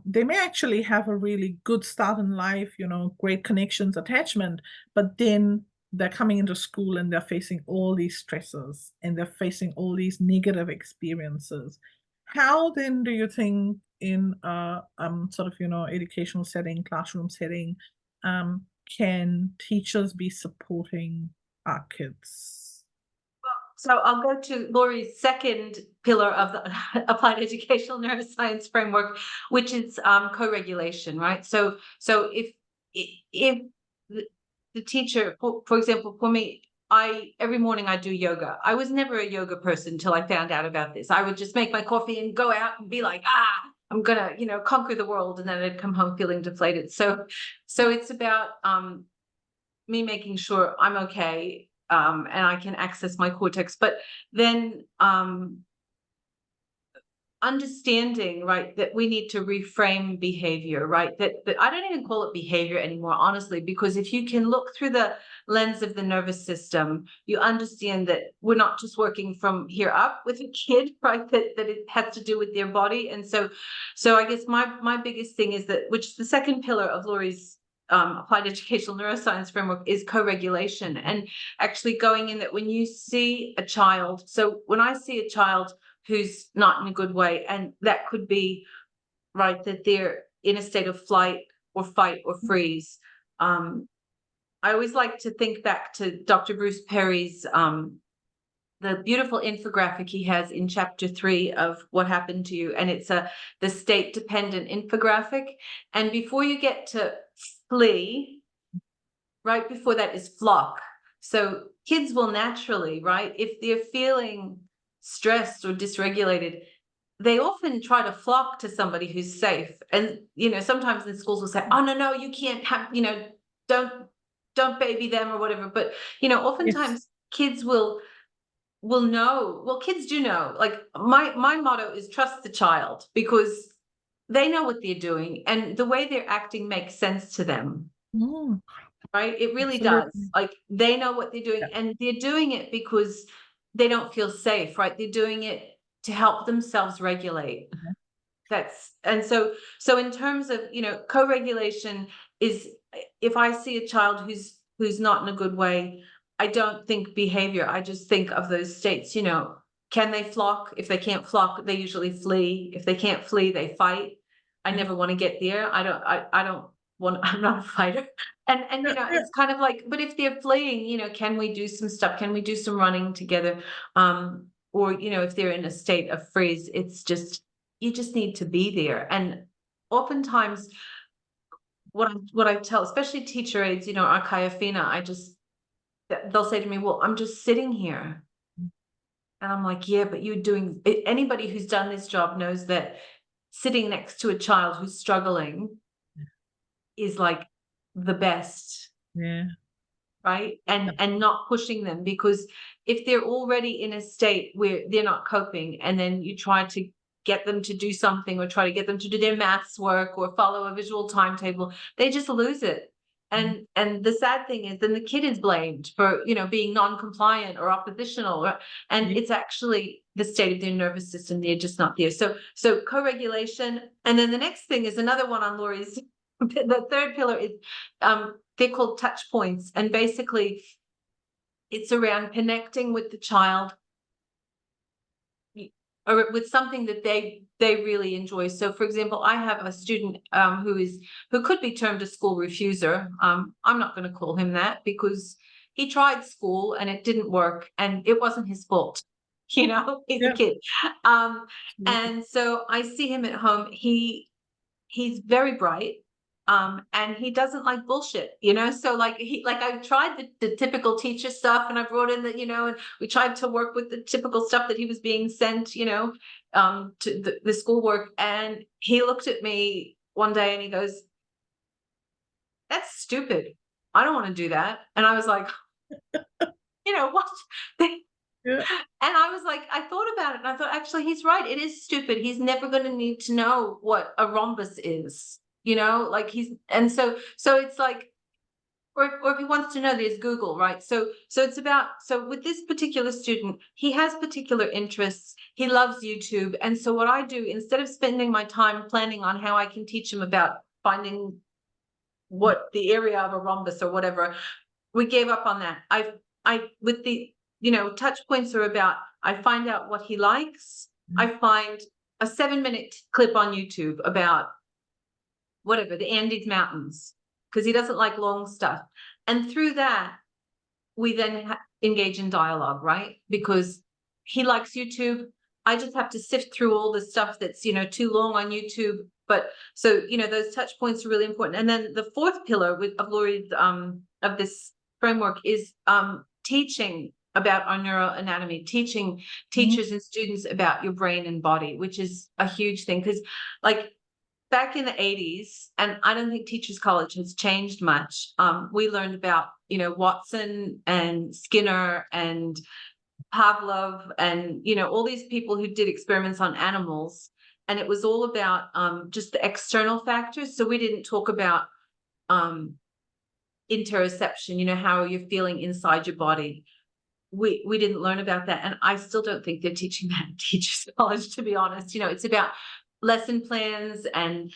they may actually have a really good start in life, you know, great connections, attachment, but then they're coming into school and they're facing all these stressors and they're facing all these negative experiences. How then do you think, in a sort of, you know, educational setting, classroom setting, can teachers be supporting our kids? So I'll go to Laurie's second pillar of the Applied Educational Neuroscience framework, which is co-regulation, right? So if the teacher, for example, for me, every morning I do yoga. I was never a yoga person until I found out about this. I would just make my coffee and go out and be like, I'm gonna, you know, conquer the world, and then I'd come home feeling deflated. So it's about me making sure I'm okay, and I can access my cortex, but then understanding, right, that we need to reframe behavior, right? That I don't even call it behavior anymore, honestly, because if you can look through the lens of the nervous system, you understand that we're not just working from here up with a kid, right? That it has to do with their body. And so I guess my biggest thing is that, which is the second pillar of Laurie's Applied Educational Neuroscience framework, is co-regulation, and actually going in that when you see a child, so when I see a child who's not in a good way, and that could be, right, that they're in a state of flight or fight or freeze. I always like to think back to Dr. Bruce Perry's the beautiful infographic he has in chapter 3 of What Happened to You, and it's the state dependent infographic. And before you get to flee, right before that is flock. So kids will naturally, right, if they're feeling stressed or dysregulated, they often try to flock to somebody who's safe. And, you know, sometimes the schools will say, oh, no, you can't have, you know, don't baby them or whatever. But, you know, oftentimes kids will know, well, kids do know, like my motto is trust the child, because they know what they're doing and the way they're acting makes sense to them. Right? It really does. Like they know what they're doing, and they're doing it because they don't feel safe, right? They're doing it to help themselves regulate. And so in terms of, you know, co-regulation is, if I see a child who's not in a good way, I don't think behavior. I just think of those states, you know, can they flock? If they can't flock, they usually flee. If they can't flee, they fight. I never want to get there. I don't want, I'm not a fighter. And you know, it's kind of like, but if they're fleeing, you know, can we do some stuff? Can we do some running together? Or, you know, if they're in a state of freeze, it's just, you just need to be there. And oftentimes what I tell, especially teacher aides, you know, our kaiwāhine, they'll say to me, well, I'm just sitting here. And I'm like, yeah, but anybody who's done this job knows that sitting next to a child who's struggling is like the best. Yeah. Right. And not pushing them, because if they're already in a state where they're not coping, and then you try to get them to do something, or try to get them to do their maths work or follow a visual timetable, they just lose it. And the sad thing is then the kid is blamed for, you know, being non-compliant or oppositional, and it's actually the state of their nervous system. They're just not there. So co-regulation. And then the next thing is another one on Laurie's, the third pillar is, they're called touch points. And basically it's around connecting with the child or with something that they really enjoy. So for example, I have a student who could be termed a school refuser. I'm not going to call him that, because he tried school and it didn't work, and it wasn't his fault. You know, he's a kid. And so I see him at home. He's very bright. And he doesn't like bullshit, you know? So like I've tried the typical teacher stuff, and I brought in the, you know, and we tried to work with the typical stuff that he was being sent, you know, to the schoolwork. And he looked at me one day and he goes, that's stupid. I don't want to do that. And I was like, you know, what? And I was like, I thought about it, and I thought, actually, he's right. It is stupid. He's never going to need to know what a rhombus is. You know, like so it's like, or if he wants to know, there's Google, right? So it's about, so with this particular student, he has particular interests. He loves YouTube. And so what I do, instead of spending my time planning on how I can teach him about finding what the area of a rhombus or whatever, we gave up on that. With the, you know, touch points are about, I find out what he likes. I find a 7-minute clip on YouTube about whatever, the Andes Mountains, because he doesn't like long stuff. And through that, we then engage in dialogue, right? Because he likes YouTube. I just have to sift through all the stuff that's, you know, too long on YouTube. But so, you know, those touch points are really important. And then the fourth pillar of Laurie's, of this framework is teaching about our neuroanatomy, teaching teachers and students about your brain and body, which is a huge thing. Because like, back in the 80s, and I don't think Teachers College has changed much. We learned about, you know, Watson and Skinner and Pavlov and, you know, all these people who did experiments on animals. And it was all about just the external factors. So we didn't talk about interoception, you know, how you're feeling inside your body. We didn't learn about that. And I still don't think they're teaching that in Teachers College, to be honest. You know, it's about lesson plans and,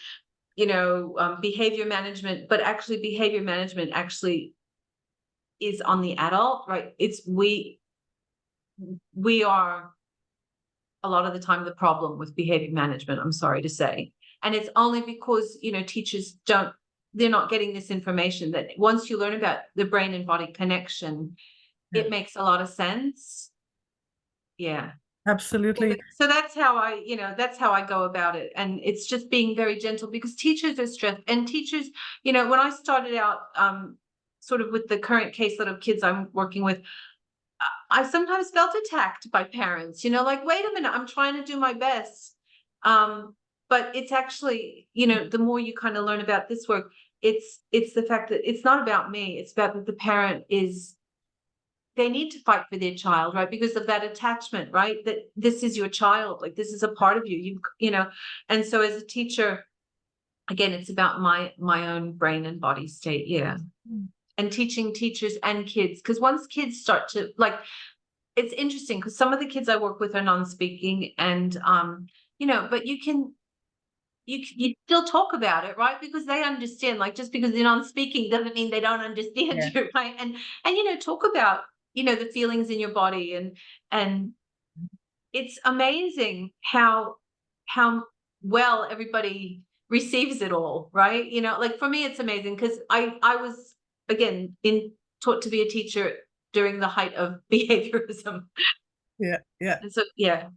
you know, behavior management, but actually behavior management actually is on the adult, right? It's we are a lot of the time the problem with behavior management, I'm sorry to say. And it's only because, you know, teachers they're not getting this information, that once you learn about the brain and body connection, it makes a lot of sense. Yeah. Absolutely. So that's how I go about it. And it's just being very gentle, because teachers are stressed, and teachers, you know, when I started out sort of with the current caseload of kids I'm working with, I sometimes felt attacked by parents, you know, like, wait a minute, I'm trying to do my best. But it's actually, you know, the more you kind of learn about this work, it's the fact that it's not about me. It's about that the parent they need to fight for their child, right? Because of that attachment, right? That this is your child, like this is a part of you, you know. And so as a teacher, again, it's about my own brain and body state. Yeah. And teaching teachers and kids, because once kids start to, like, it's interesting because some of the kids I work with are non-speaking, and you know, but you still talk about it, right? Because they understand, like, just because they're non-speaking doesn't mean they don't understand you, right? And you know, talk about, you know, the feelings in your body, and it's amazing how well everybody receives it all, right? You know, like for me, it's amazing because I was, again, taught to be a teacher during the height of behaviorism. Yeah. And so, yeah.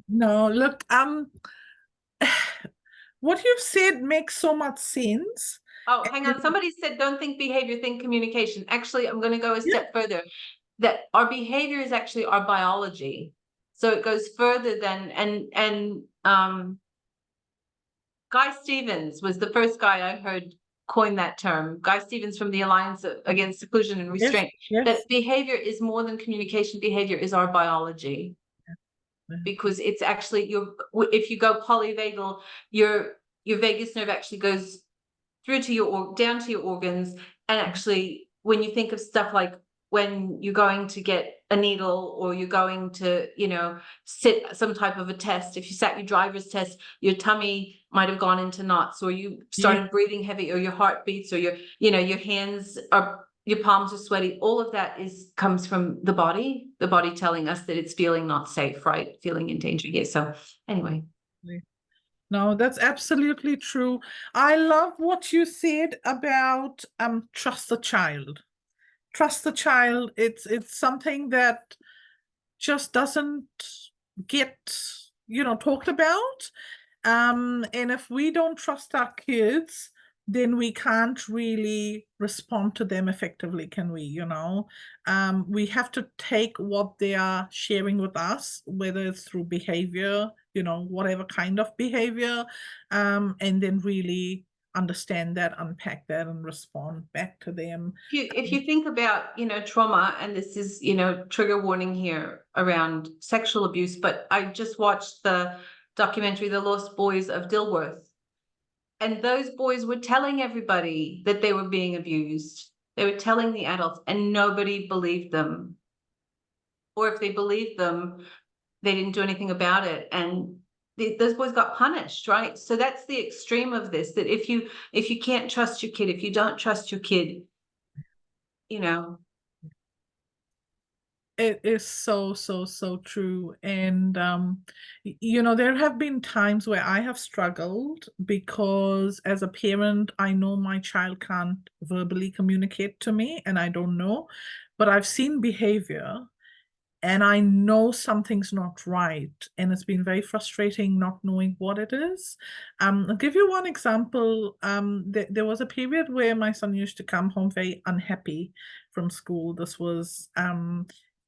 No, look, what you've said makes so much sense. Oh, hang on. Somebody said, don't think behavior, think communication. Actually, I'm going to go a step further. That our behavior is actually our biology. So it goes further than, and Guy Stevens was the first guy I heard coin that term. Guy Stevens from the Alliance Against Seclusion and Restraint. That behavior is more than communication. Behavior is our biology. Because it's actually if you go polyvagal, your vagus nerve actually goes through to down to your organs. And actually, when you think of stuff like when you're going to get a needle, or you're going to, you know, sit some type of a test, if you sat your driver's test, your tummy might have gone into knots, or you started breathing heavy, or your heart beats, or your hands are, your palms are sweaty. All of that comes from the body telling us that it's feeling not safe, right? Feeling in danger. Yeah. So anyway. No, that's absolutely true. I love what you said about trust the child. Trust the child. It's something that just doesn't get, you know, talked about. And if we don't trust our kids, then we can't really respond to them effectively, can we? You know, we have to take what they are sharing with us, whether it's through behavior, you know, whatever kind of behavior, and then really understand that, unpack that, and respond back to them. If you think about, you know, trauma, and this is, you know, trigger warning here around sexual abuse, but I just watched the documentary, The Lost Boys of Dilworth. And those boys were telling everybody that they were being abused. They were telling the adults, and nobody believed them. Or if they believed them, they didn't do anything about it. And those boys got punished, right? So that's the extreme of this, that if you can't trust your kid, if you don't trust your kid, you know. It is so true. And you know, there have been times where I have struggled because as a parent, I know my child can't verbally communicate to me, and I don't know, but I've seen behavior and I know something's not right. And it's been very frustrating not knowing what it is. I'll give you one example. There was a period where my son used to come home very unhappy from school. This was,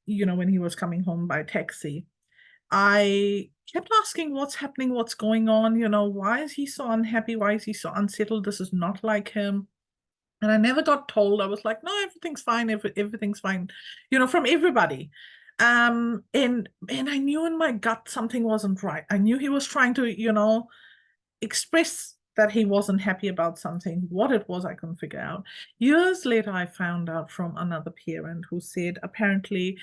you know, when he was coming home by taxi. I kept asking, what's happening? What's going on? You know, why is he so unhappy? Why is he so unsettled? This is not like him. And I never got told. I was like, no, everything's fine. Everything's fine, you know, from everybody. And I knew in my gut something wasn't right. I knew he was trying to, you know, express that he wasn't happy about something. What it was, I couldn't figure out. Years later, I found out from another parent who said apparently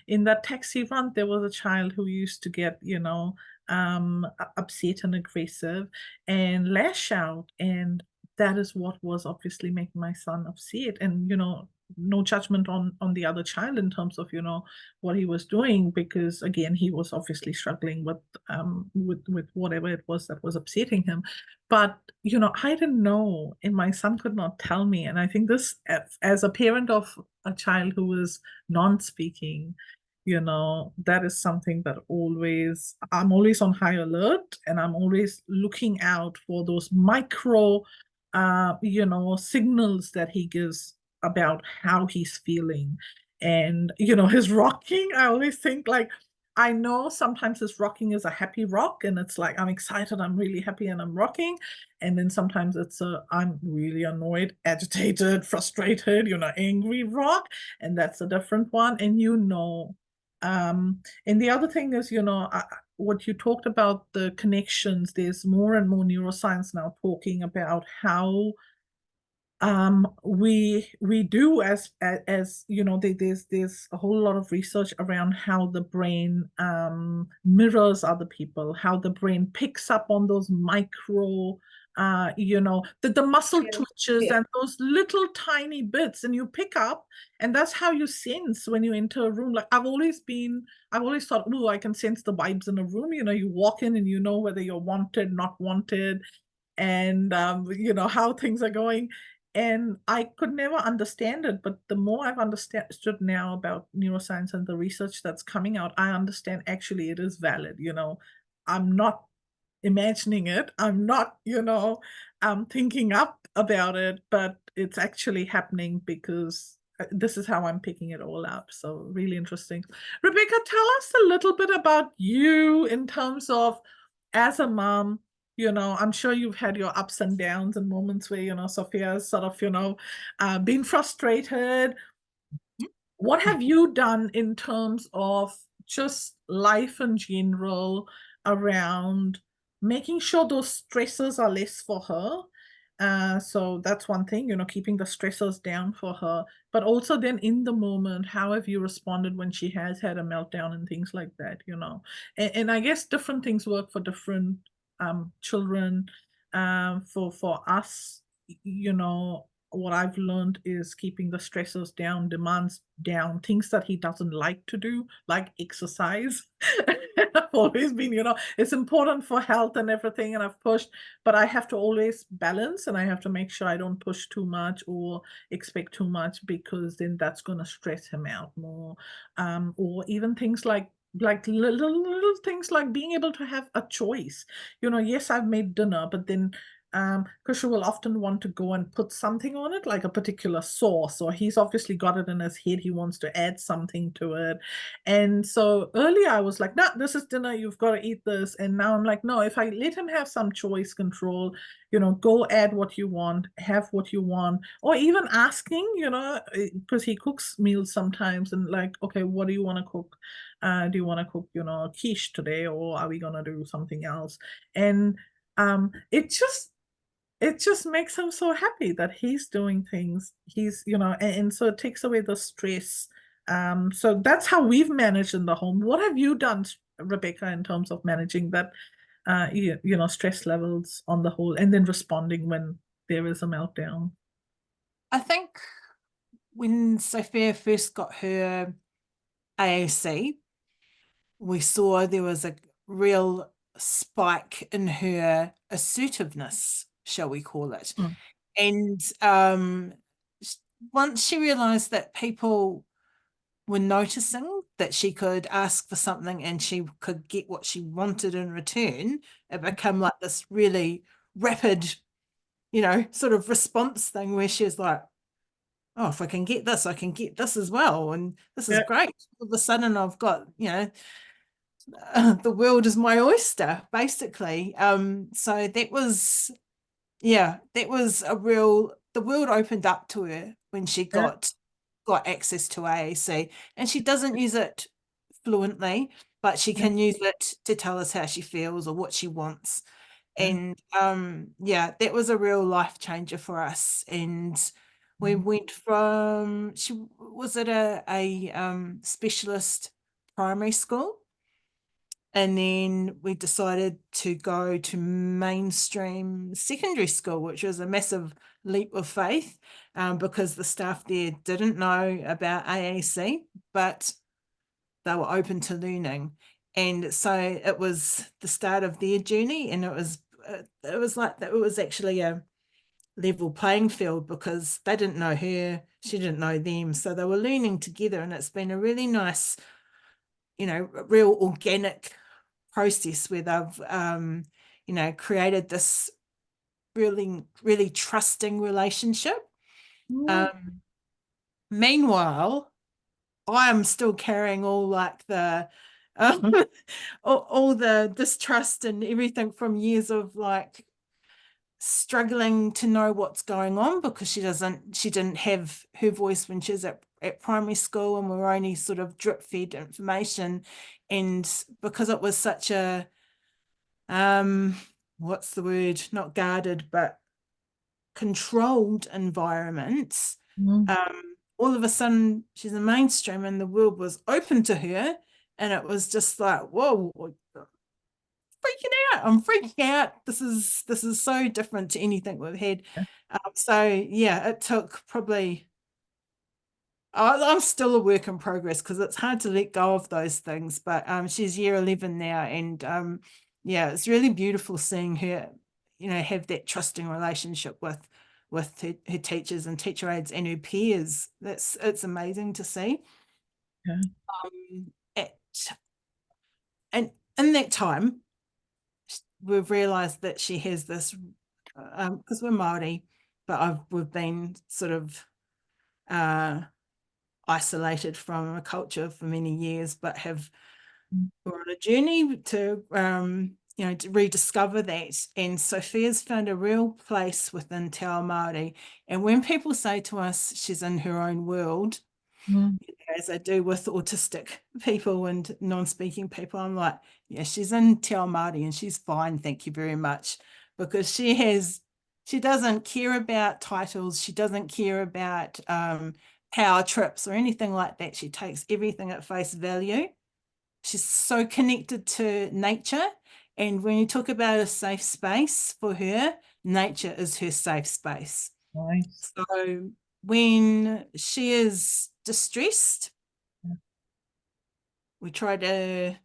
in that taxi run, there was a child who used to get, you know, upset and aggressive and lash out. And that is what was obviously making my son upset. And, you know, no judgment on the other child in terms of, you know, what he was doing, because again, he was obviously struggling with whatever it was that was upsetting him. But, you know, I didn't know, and my son could not tell me. And I think this, as a parent of a child who is non-speaking, you know, that is something that I'm always on high alert, and I'm always looking out for those micro you know, signals that he gives about how he's feeling. And, you know, his rocking, I always think like, I know sometimes this rocking is a happy rock, and it's like, I'm excited, I'm really happy, and I'm rocking. And then sometimes it's I'm really annoyed, agitated, frustrated, angry rock. And that's a different one. And and the other thing is, what you talked about, the connections, there's more and more neuroscience now talking about how we do as there's a whole lot of research around how the brain mirrors other people, how the brain picks up on those micro the muscle twitches and those little tiny bits, and you pick up, and that's how you sense when you enter a room. Like I've always thought, oh, I can sense the vibes in a room. You walk in and you know whether you're wanted, not wanted, and how things are going. And I could never understand it, but the more I've understood now about neuroscience and the research that's coming out, I understand actually it is valid. I'm not imagining it. I'm not, thinking up about it, but it's actually happening because this is how I'm picking it all up. So really interesting. Rebekah, tell us a little bit about you in terms of as a mom. I'm sure you've had your ups and downs and moments where, Sophia's sort of, been frustrated. What have you done in terms of just life in general around making sure those stressors are less for her? So that's one thing, keeping the stressors down for her. But also then in the moment, how have you responded when she has had a meltdown and things like that, And I guess different things work for different children. For us, what I've learned is keeping the stressors down, demands down, things that he doesn't like to do, like exercise. I've always been, it's important for health and everything, and I've pushed, but I have to always balance, and I have to make sure I don't push too much or expect too much, because then that's going to stress him out more. Or even things like little things like being able to have a choice. Yes, I've made dinner, but then Kusha will often want to go and put something on it, like a particular sauce, or he's obviously got it in his head, he wants to add something to it. And so earlier I was like, no, this is dinner, you've got to eat this. And now I'm like, no, if I let him have some choice control, go add what you want, have what you want, or even asking, because he cooks meals sometimes, and like, okay, what do you want to cook? Do you want to cook, quiche today, or are we going to do something else? And it just makes him so happy that he's doing things. He's, and so it takes away the stress. So that's how we've managed in the home. What have you done, Rebekah, in terms of managing that, stress levels on the whole, and then responding when there is a meltdown? I think when Sophia first got her AAC, we saw there was a real spike in her assertiveness, shall we call it. And once she realized that people were noticing that she could ask for something and she could get what she wanted in return, it became like this really rapid, sort of response thing where she was like, oh, if I can get this, I can get this as well. And this is great. All of a sudden I've got, the world is my oyster, basically. So that was the world opened up to her when she got access to AAC, and she doesn't use it fluently, but she can use it to tell us how she feels or what she wants. And that was a real life changer for us. And we went from, she was at a specialist primary school, and then we decided to go to mainstream secondary school, which was a massive leap of faith, because the staff there didn't know about AAC, but they were open to learning. And so it was the start of their journey, and it was actually a level playing field, because they didn't know her, she didn't know them, so they were learning together. And it's been a really nice, real organic process where they've created this really, really trusting relationship. Meanwhile, I am still carrying all like the um, all the distrust and everything from years of like struggling to know what's going on, because she didn't have her voice when she was at primary school, and we're only sort of drip fed information. And because it was such a what's the word, not guarded but controlled environment, all of a sudden she's in mainstream and the world was open to her, and it was just like, whoa, freaking out. I'm freaking out. This is so different to anything we've had. So yeah, it took probably, I'm still a work in progress because it's hard to let go of those things, but she's year 11 now, and yeah, it's really beautiful seeing her, you know, have that trusting relationship with her teachers and teacher aides and her peers. It's amazing to see. And in that time, we've realized that she has this, because we're Māori, but we've been sort of isolated from a culture for many years, but we're on a journey to you know, to rediscover that. And Sophia's found a real place within Te Ao Māori. And when people say to us she's in her own world, as I do with autistic people and non-speaking people, I'm like, yeah, she's in Te Ao Māori and she's fine, thank you very much, because she doesn't care about titles, she doesn't care about power trips or anything like that. She takes everything at face value. She's so connected to nature, and when you talk about a safe space for her, nature is her safe space. Nice. So when she is distressed, we try to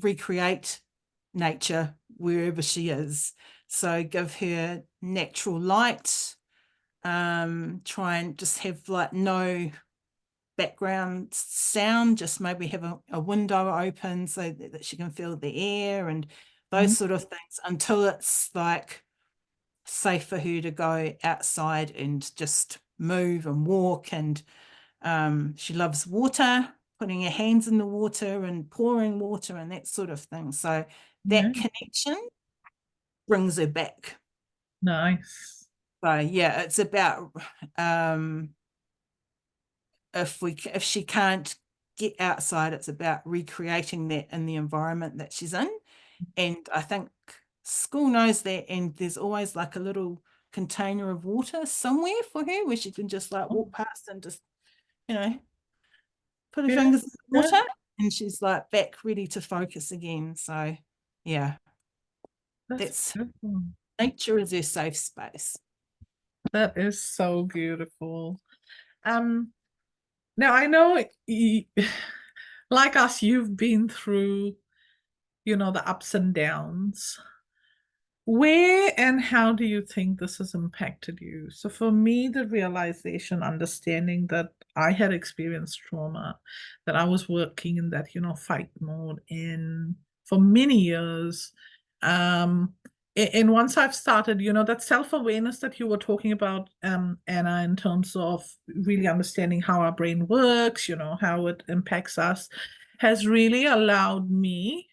recreate nature wherever she is. So give her natural light, try and just have like no background sound, just maybe have a window open so that she can feel the air and those sort of things, until it's like safe for her to go outside and just move and walk. And she loves water, putting her hands in the water and pouring water and that sort of thing. So that connection brings her back. Nice. So yeah, it's about if she can't get outside, it's about recreating that in the environment that she's in. And I think school knows that, and there's always like a little container of water somewhere for her where she can just like walk past and just, you know, put her fingers in the water, and she's like back ready to focus again. So yeah, that's nature is her safe space. That is so beautiful. Now I know like us, you've been through, you know, the ups and downs. Where and how do you think this has impacted you? So for me, the realization, understanding that I had experienced trauma, that I was working in that, you know, fight mode for many years. And once I've started, you know, that self-awareness that you were talking about, Anna, in terms of really understanding how our brain works, you know, how it impacts us, has really allowed me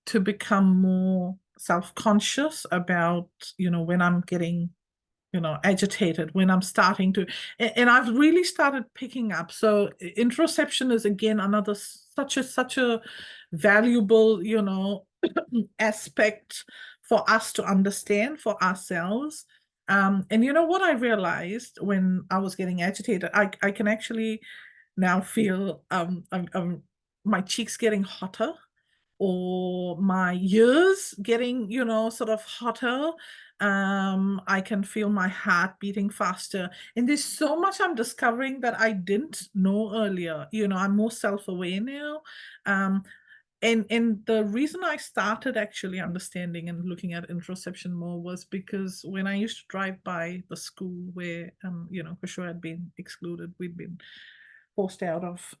to become more self-conscious about, you know, when I'm getting, you know, agitated, when I'm starting to, and I've really started picking up. So interoception is again another such a valuable, you know, aspect for us to understand for ourselves. And you know what I realized when I was getting agitated, I can actually now feel my cheeks getting hotter, or my ears getting, you know, sort of hotter. I can feel my heart beating faster. And there's so much I'm discovering that I didn't know earlier. You know, I'm more self-aware now. And the reason I started actually understanding and looking at interoception more was because when I used to drive by the school where, you know, for sure had been excluded, we'd been forced out of,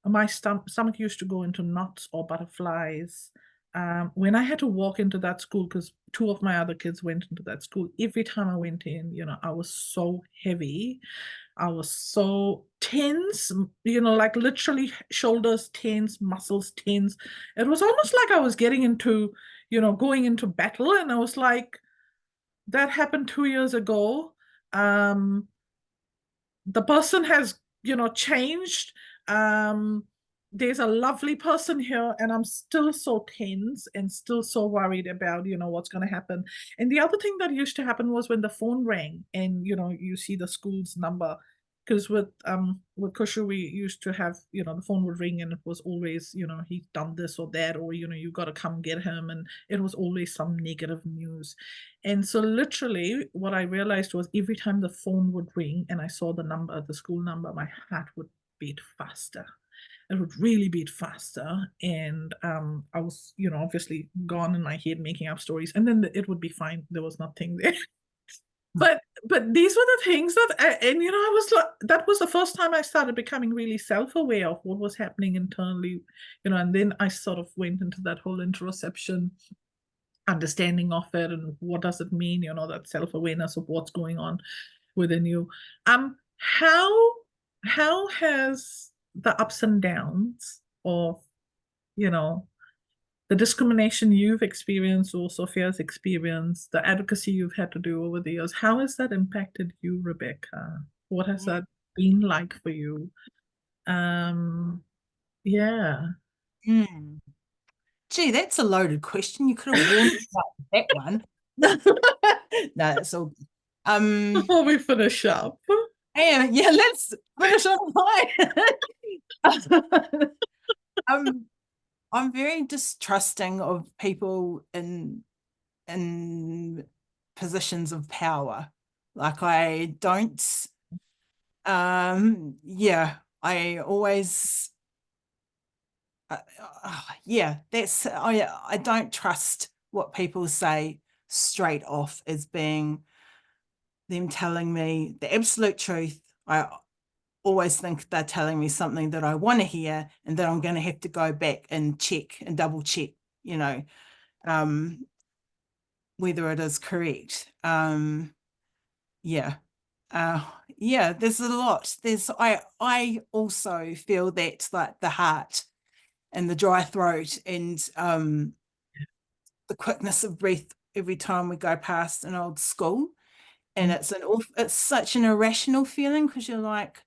my stomach used to go into knots or butterflies. when I had to walk into that school, because 2 of my other kids went into that school, every time I went in, I was so heavy. I was so tense, like literally shoulders tense, muscles tense. It was almost like I was getting into, going into battle. And I was like, that happened 2 years ago. The person has, changed. There's a lovely person here, and I'm still so tense and still so worried about, what's going to happen. And the other thing that used to happen was when the phone rang and, you see the school's number. Because with Kushu, we used to have, the phone would ring and it was always, he's done this or that, or, you got to come get him. And it was always some negative news. And so literally what I realized was every time the phone would ring and I saw the number, the school number, my heart would beat faster. It would really beat faster. And I was, obviously gone in my head making up stories. And then it would be fine. There was nothing there. But these were the things that, I was like, that was the first time I started becoming really self-aware of what was happening internally, and then I sort of went into that whole interoception understanding of it and what does it mean, that self-awareness of what's going on within you. How has the ups and downs of, the discrimination you've experienced or Sophia's experienced, the advocacy you've had to do over the years, how has that impacted you, Rebekah? What has that been like for you? Yeah. Gee, that's a loaded question. You could have warned me about that one. No, that's all. Before we finish up. Yeah, let's finish on high. I'm very distrusting of people in positions of power. Like I don't, I always, I don't trust what people say straight off as being them telling me the absolute truth. I always think they're telling me something that I want to hear and that I'm going to have to go back and check and double check, whether it is correct. There's a lot. I also feel that like the heart and the dry throat and the quickness of breath every time we go past an old school. And it's such an irrational feeling because you're like,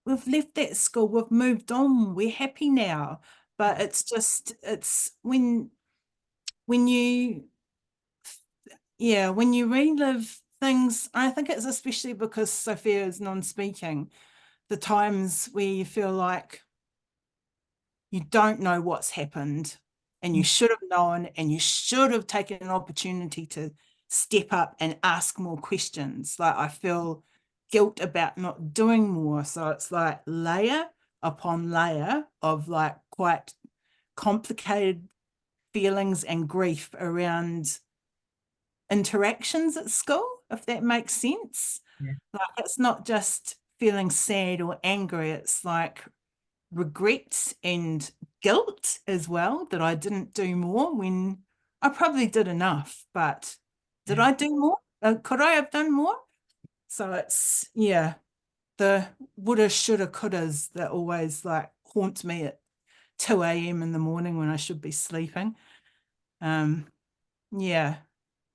we've left that school, we've moved on, we're happy now. But it's when you relive things, I think it's especially because Sophia is non-speaking, the times where you feel like you don't know what's happened and you should have known and you should have taken an opportunity to step up and ask more questions. Like I feel guilt about not doing more. So it's like layer upon layer of like quite complicated feelings and grief around interactions at school, if that makes sense. Yeah. Like it's not just feeling sad or angry, it's like regret and guilt as well that I didn't do more when I probably did enough, but did I do more? Could I have done more? So it's the woulda, shoulda, couldas that always like haunt me at 2 a.m. in the morning when I should be sleeping. And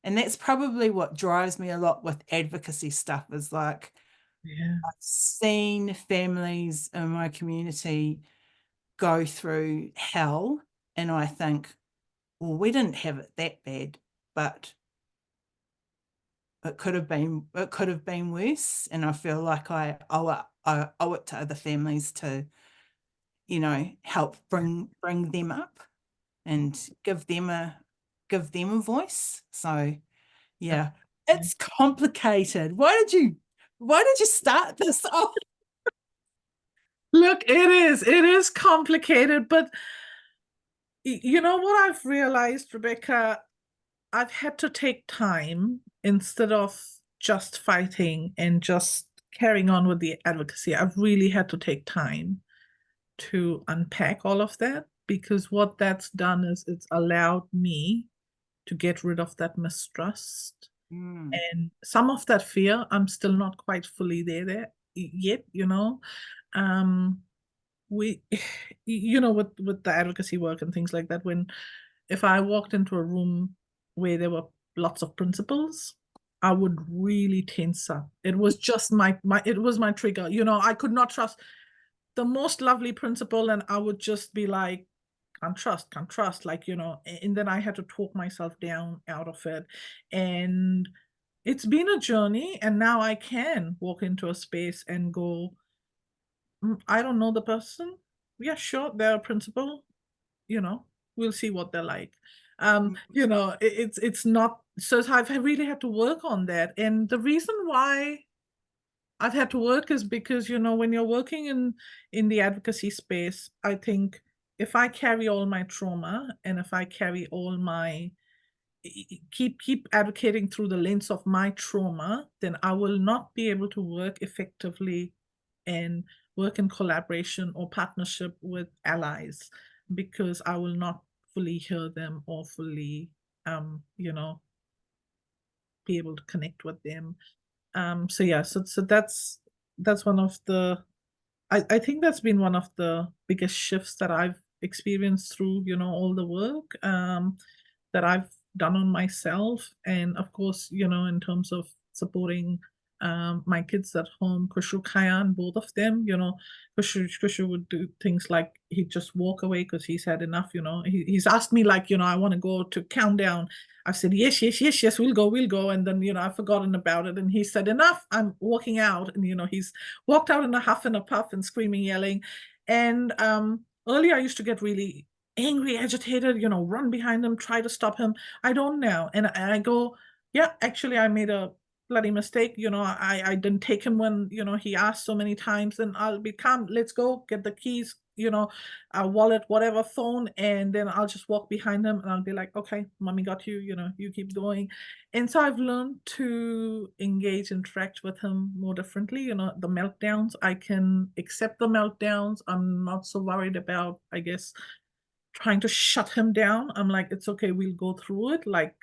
that's probably what drives me a lot with advocacy stuff is like, I've seen families in my community go through hell and I think, well, we didn't have it that bad, but it could have been worse. And I feel like I owe it to other families to, help bring them up and give them a voice. So yeah, it's complicated. Why did you start this off? Look, it is complicated, but you know what I've realized, Rebekah, I've had to take time instead of just fighting and just carrying on with the advocacy. I've really had to take time to unpack all of that because what that's done is it's allowed me to get rid of that mistrust and some of that fear. I'm still not quite fully there yet, you know. We, you know, with the advocacy work and things like that, if I walked into a room where there were lots of principals, I would really tense up. It was just my trigger. You know, I could not trust the most lovely principal, and I would just be like, can't trust, like, you know, and then I had to talk myself down out of it. And it's been a journey, and now I can walk into a space and go, I don't know the person. Yeah, sure, they're a principal, you know, we'll see what they're like. You know, it's not, so I've really had to work on that. And the reason why I've had to work is because, you know, when you're working in the advocacy space, I think if I carry all my trauma and if I carry all my keep advocating through the lens of my trauma, then I will not be able to work effectively and work in collaboration or partnership with allies, because I will not fully hear them or fully, you know, be able to connect with them. So yeah, so that's one of the, I think that's been one of the biggest shifts that I've experienced through, you know, all the work that I've done on myself. And of course, you know, in terms of supporting my kids at home, Kushu Kayan, both of them, you know, Kushu would do things like he'd just walk away because he's had enough, you know. He's asked me, like, you know, I want to go to countdown. I said, yes, we'll go. And then, you know, I've forgotten about it. And he said, enough, I'm walking out. And, you know, he's walked out in a huff and a puff and screaming, yelling. And earlier I used to get really angry, agitated, you know, run behind him, try to stop him. I don't now. And I go, yeah, actually, I made a bloody mistake. You know, I didn't take him when, you know, he asked so many times. And I'll be calm. Let's go get the keys, you know, a wallet, whatever, phone. And then I'll just walk behind him and I'll be like, okay, mommy got you, you know, you keep going. And so I've learned to engage, interact with him more differently. You know, the meltdowns, I can accept the meltdowns. I'm not so worried about, I guess, trying to shut him down. I'm like, it's okay, we'll go through it. Like,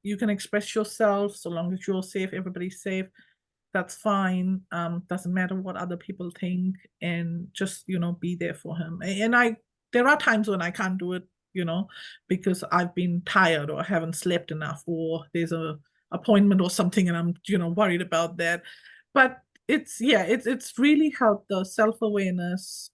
you can express yourself so long as you're safe, everybody's safe, that's fine. Doesn't matter what other people think, and just, you know, be there for him. And there are times when I can't do it, you know, because I've been tired or haven't slept enough, or there's a appointment or something and I'm, you know, worried about that. But it's really helped. The self-awareness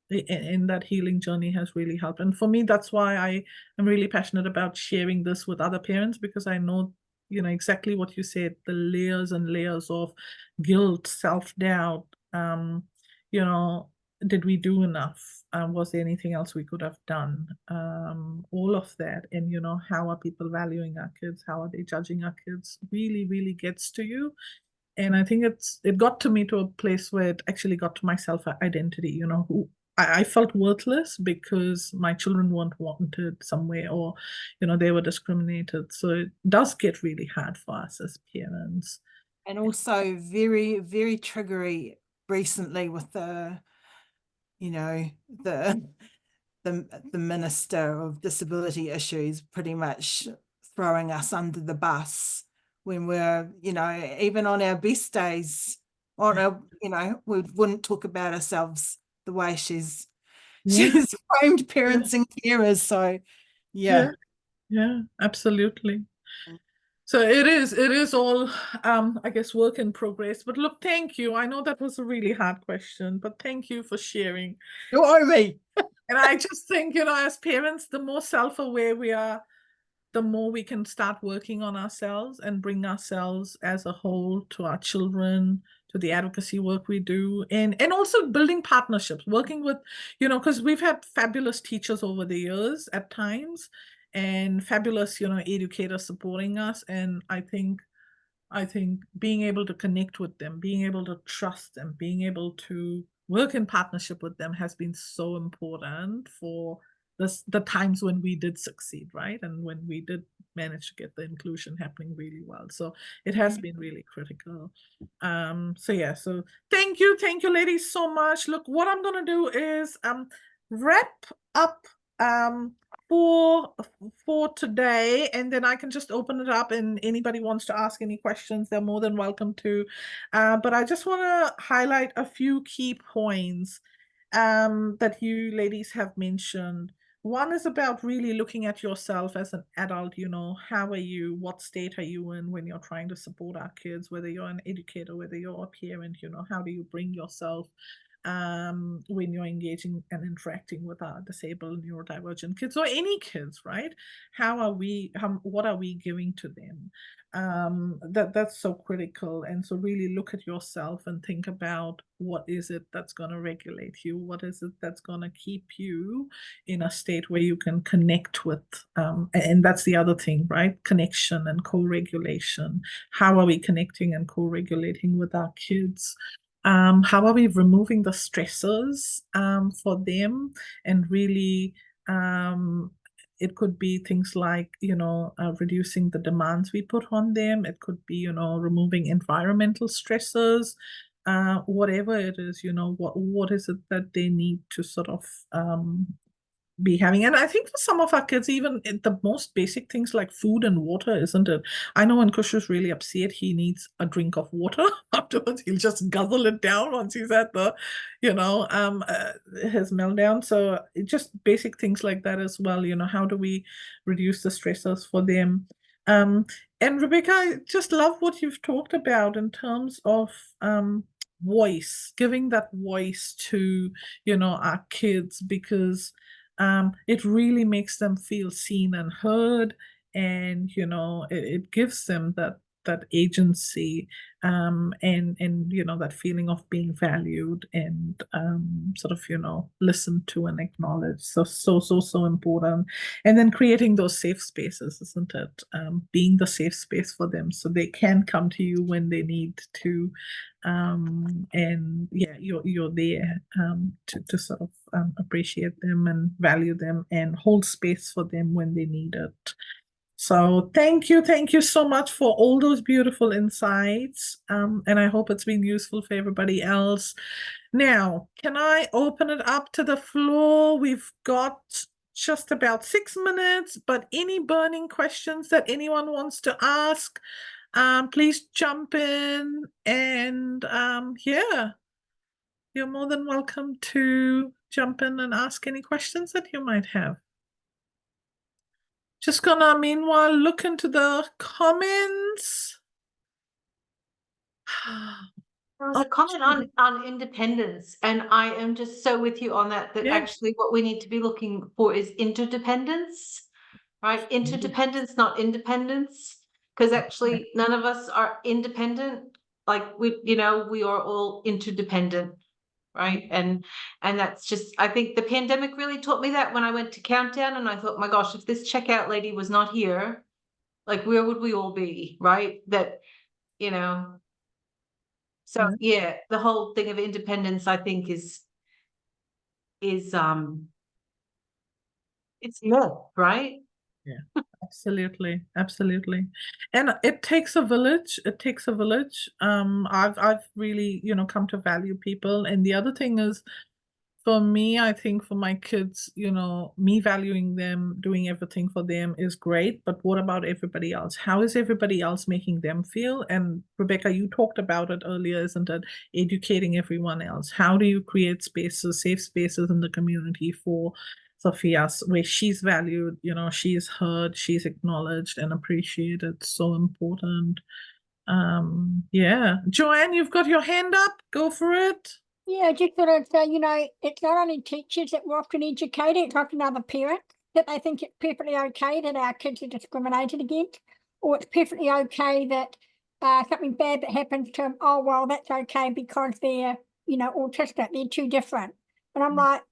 in that healing journey has really helped. And for me, that's why I am really passionate about sharing this with other parents, because I know, you know, exactly what you said, the layers and layers of guilt, self-doubt, you know, did we do enough? Was there anything else we could have done? All of that. And, you know, how are people valuing our kids? How are they judging our kids? Really, really gets to you. And I think it got to me to a place where it actually got to my self-identity, you know, who I felt worthless because my children weren't wanted somewhere, or, you know, they were discriminated. So it does get really hard for us as parents. And also very, very triggery recently with the, you know, the Minister of Disability Issues pretty much throwing us under the bus when we're, you know, even on our best days, on our, you know, we wouldn't talk about ourselves the way she's framed parents and carers. So yeah, absolutely. So it is all I guess work in progress. But look, thank you. I know that was a really hard question, but thank you for sharing. You owe me. And I just think, you know, as parents, the more self-aware we are, the more we can start working on ourselves and bring ourselves as a whole to our children, to the advocacy work we do, and also building partnerships, working with, you know, because we've had fabulous teachers over the years at times, and fabulous, you know, educators supporting us. And I think being able to connect with them, being able to trust them, being able to work in partnership with them has been so important for the times when we did succeed, right? And when we did manage to get the inclusion happening really well. So it has been really critical. So yeah, so thank you ladies so much. Look, what I'm gonna do is wrap up for today, and then I can just open it up, and anybody wants to ask any questions, they're more than welcome to. But I just want to highlight a few key points that you ladies have mentioned. One is about really looking at yourself as an adult, you know, how are you, what state are you in when you're trying to support our kids, whether you're an educator, whether you're a parent, you know, how do you bring yourself when you're engaging and interacting with our disabled, neurodivergent kids, or any kids, right? What are we giving to them? That's so critical. And so really look at yourself and think about, what is it that's going to regulate you? What is it that's going to keep you in a state where you can connect with? And that's the other thing, right? Connection and co-regulation. How are we connecting and co-regulating with our kids? How are we removing the stressors for them? And really, it could be things like, you know, reducing the demands we put on them. It could be, you know, removing environmental stressors, whatever it is, you know, what is it that they need to sort of be having. And I think for some of our kids, even the most basic things like food and water, isn't it? I know when Kush is really upset, he needs a drink of water. Afterwards, he'll just guzzle it down once he's at the, you know, his meltdown. So just basic things like that as well. You know, how do we reduce the stressors for them? And Rebekah, I just love what you've talked about in terms of voice, giving that voice to, you know, our kids, because it really makes them feel seen and heard, and you know, it gives them that agency, and you know, that feeling of being valued and sort of, you know, listened to and acknowledged. So important. And then creating those safe spaces, isn't it? Being the safe space for them, so they can come to you when they need to, and yeah, you're there to sort of appreciate them and value them and hold space for them when they need it. So thank you so much for all those beautiful insights, and I hope it's been useful for everybody else. Now, can I open it up to the floor? We've got just about 6 minutes, but any burning questions that anyone wants to ask, please jump in, and yeah, you're more than welcome to jump in and ask any questions that you might have. Just gonna meanwhile look into the comments. There was a comment on independence, and I am just so with you on that, Yeah. actually what we need to be looking for is interdependence, right? Interdependence, not independence, because actually none of us are independent. Like we are all interdependent, right? And that's just, I think the pandemic really taught me that when I went to Countdown, and I thought, my gosh, if this checkout lady was not here, like where would we all be, right? That, you know. So yeah, the whole thing of independence, I think, is it's love, right? Yeah, absolutely. And it takes a village. I've really, you know, come to value people. And the other thing is, for me, I think for my kids, you know, me valuing them, doing everything for them is great. But what about everybody else? How is everybody else making them feel? And Rebekah, you talked about it earlier, isn't it? Educating everyone else. How do you create spaces, safe spaces in the community for Sophia, where she's valued, you know, she's heard, she's acknowledged and appreciated? So important. Yeah. Joanne, you've got your hand up. Go for it. Yeah, just sort of say, you know, it's not only teachers that we're often educated, it's often other parents that they think it's perfectly okay that our kids are discriminated against, or it's perfectly okay that something bad that happens to them, oh, well, that's okay because they're, you know, autistic, they're too different. And I'm like,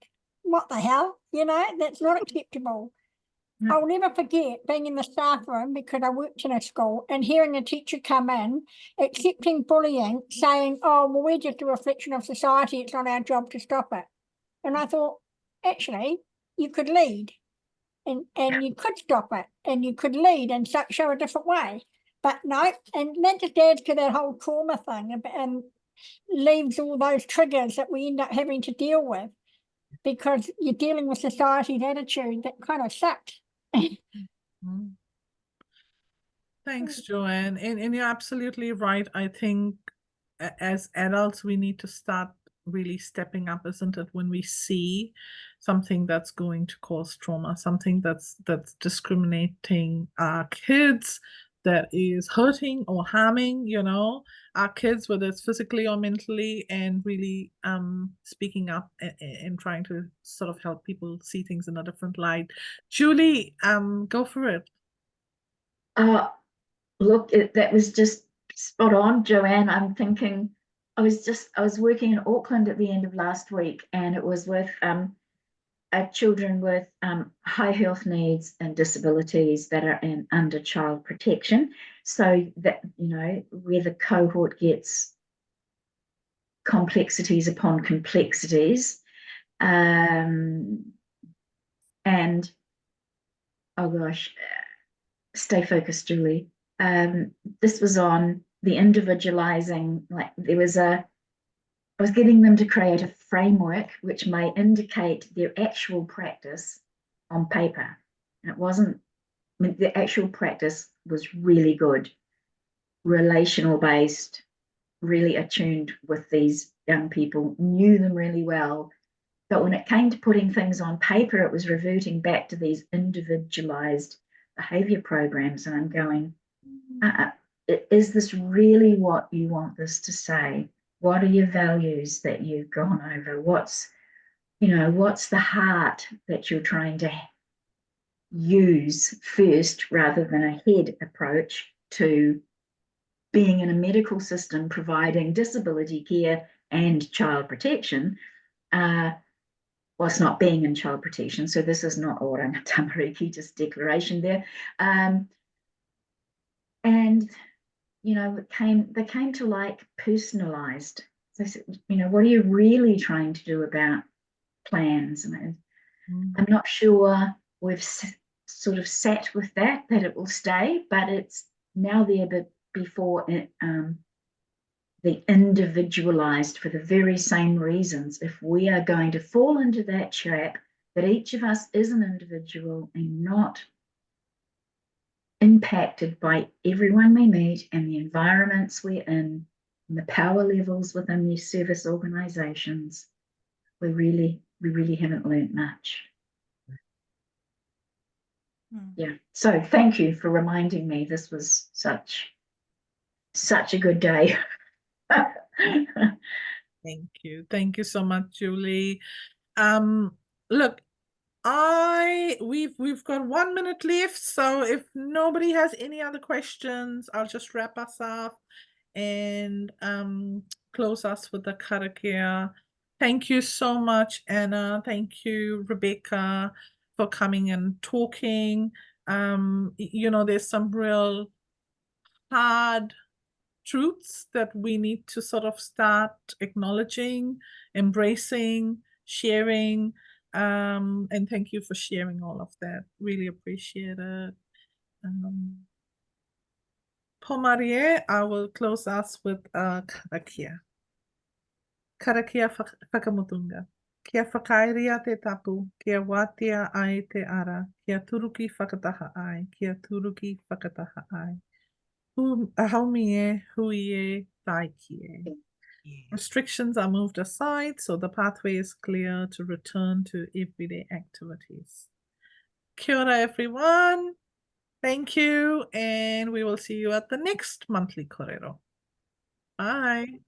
what the hell? You know, that's not acceptable. I'll never forget being in the staff room, because I worked in a school, and hearing a teacher come in, accepting bullying, saying, oh, well, we're just a reflection of society, it's not our job to stop it. And I thought, actually, you could lead and you could stop it, and you could lead and show a different way. But no, and that just adds to that whole trauma thing and leaves all those triggers that we end up having to deal with. because you're dealing with society's attitude that kind of sucks. Mm. Thanks, Joanne. And you're absolutely right. I think as adults, we need to start really stepping up, isn't it? When we see something that's going to cause trauma, something that's discriminating our kids, that is hurting or harming, our kids, whether it's physically or mentally, and really speaking up and trying to sort of help people see things in a different light. Julie, go for it. Look, that was just spot on, Joanne. I'm thinking, I was working in Auckland at the end of last week, and it was with children with high health needs and disabilities that are under child protection. So that, where the cohort gets complexities upon complexities. And, oh gosh, stay focused, Julie. This was on the individualizing, like I was getting them to create a framework which may indicate their actual practice on paper. And it wasn't, the actual practice was really good, relational based, really attuned with these young people, knew them really well. But when it came to putting things on paper, it was reverting back to these individualized behavior programs. And I'm going, is this really what you want this to say? What are your values that you've gone over? What's the heart that you're trying to use first, rather than a head approach to being in a medical system providing disability care and child protection? Well, it's not being in child protection, so this is not what I'm a tamariki, just declaration there. And they came to like personalized. So I said, what are you really trying to do about plans? And I'm not sure we've sort of sat with that it will stay, but it's now there, but before the individualized, for the very same reasons. If we are going to fall into that trap, that each of us is an individual and not impacted by everyone we meet and the environments we're in and the power levels within these service organizations, we really haven't learned much. Yeah. So thank you for reminding me. This was such a good day. Thank you. Thank you so much, Julie. Look, we've got 1 minute left, so if nobody has any other questions, I'll just wrap us up and close us with the karakia. Thank you so much, Anna. Thank you, Rebekah, for coming and talking. There's some real hard truths that we need to sort of start acknowledging, embracing, sharing. And thank you for sharing all of that. Really appreciate it. Pomarie, I will close us with karakia. Karakia whakamutunga. Kia whakairia te tapu, kia wātea ai te ara, kia turuki whakataha ai, kia turuki whakataha ai. Haumie huie taikie. Restrictions are moved aside, so the pathway is clear to return to everyday activities. Kia ora, everyone. Thank you, and we will see you at the next monthly korero. Bye.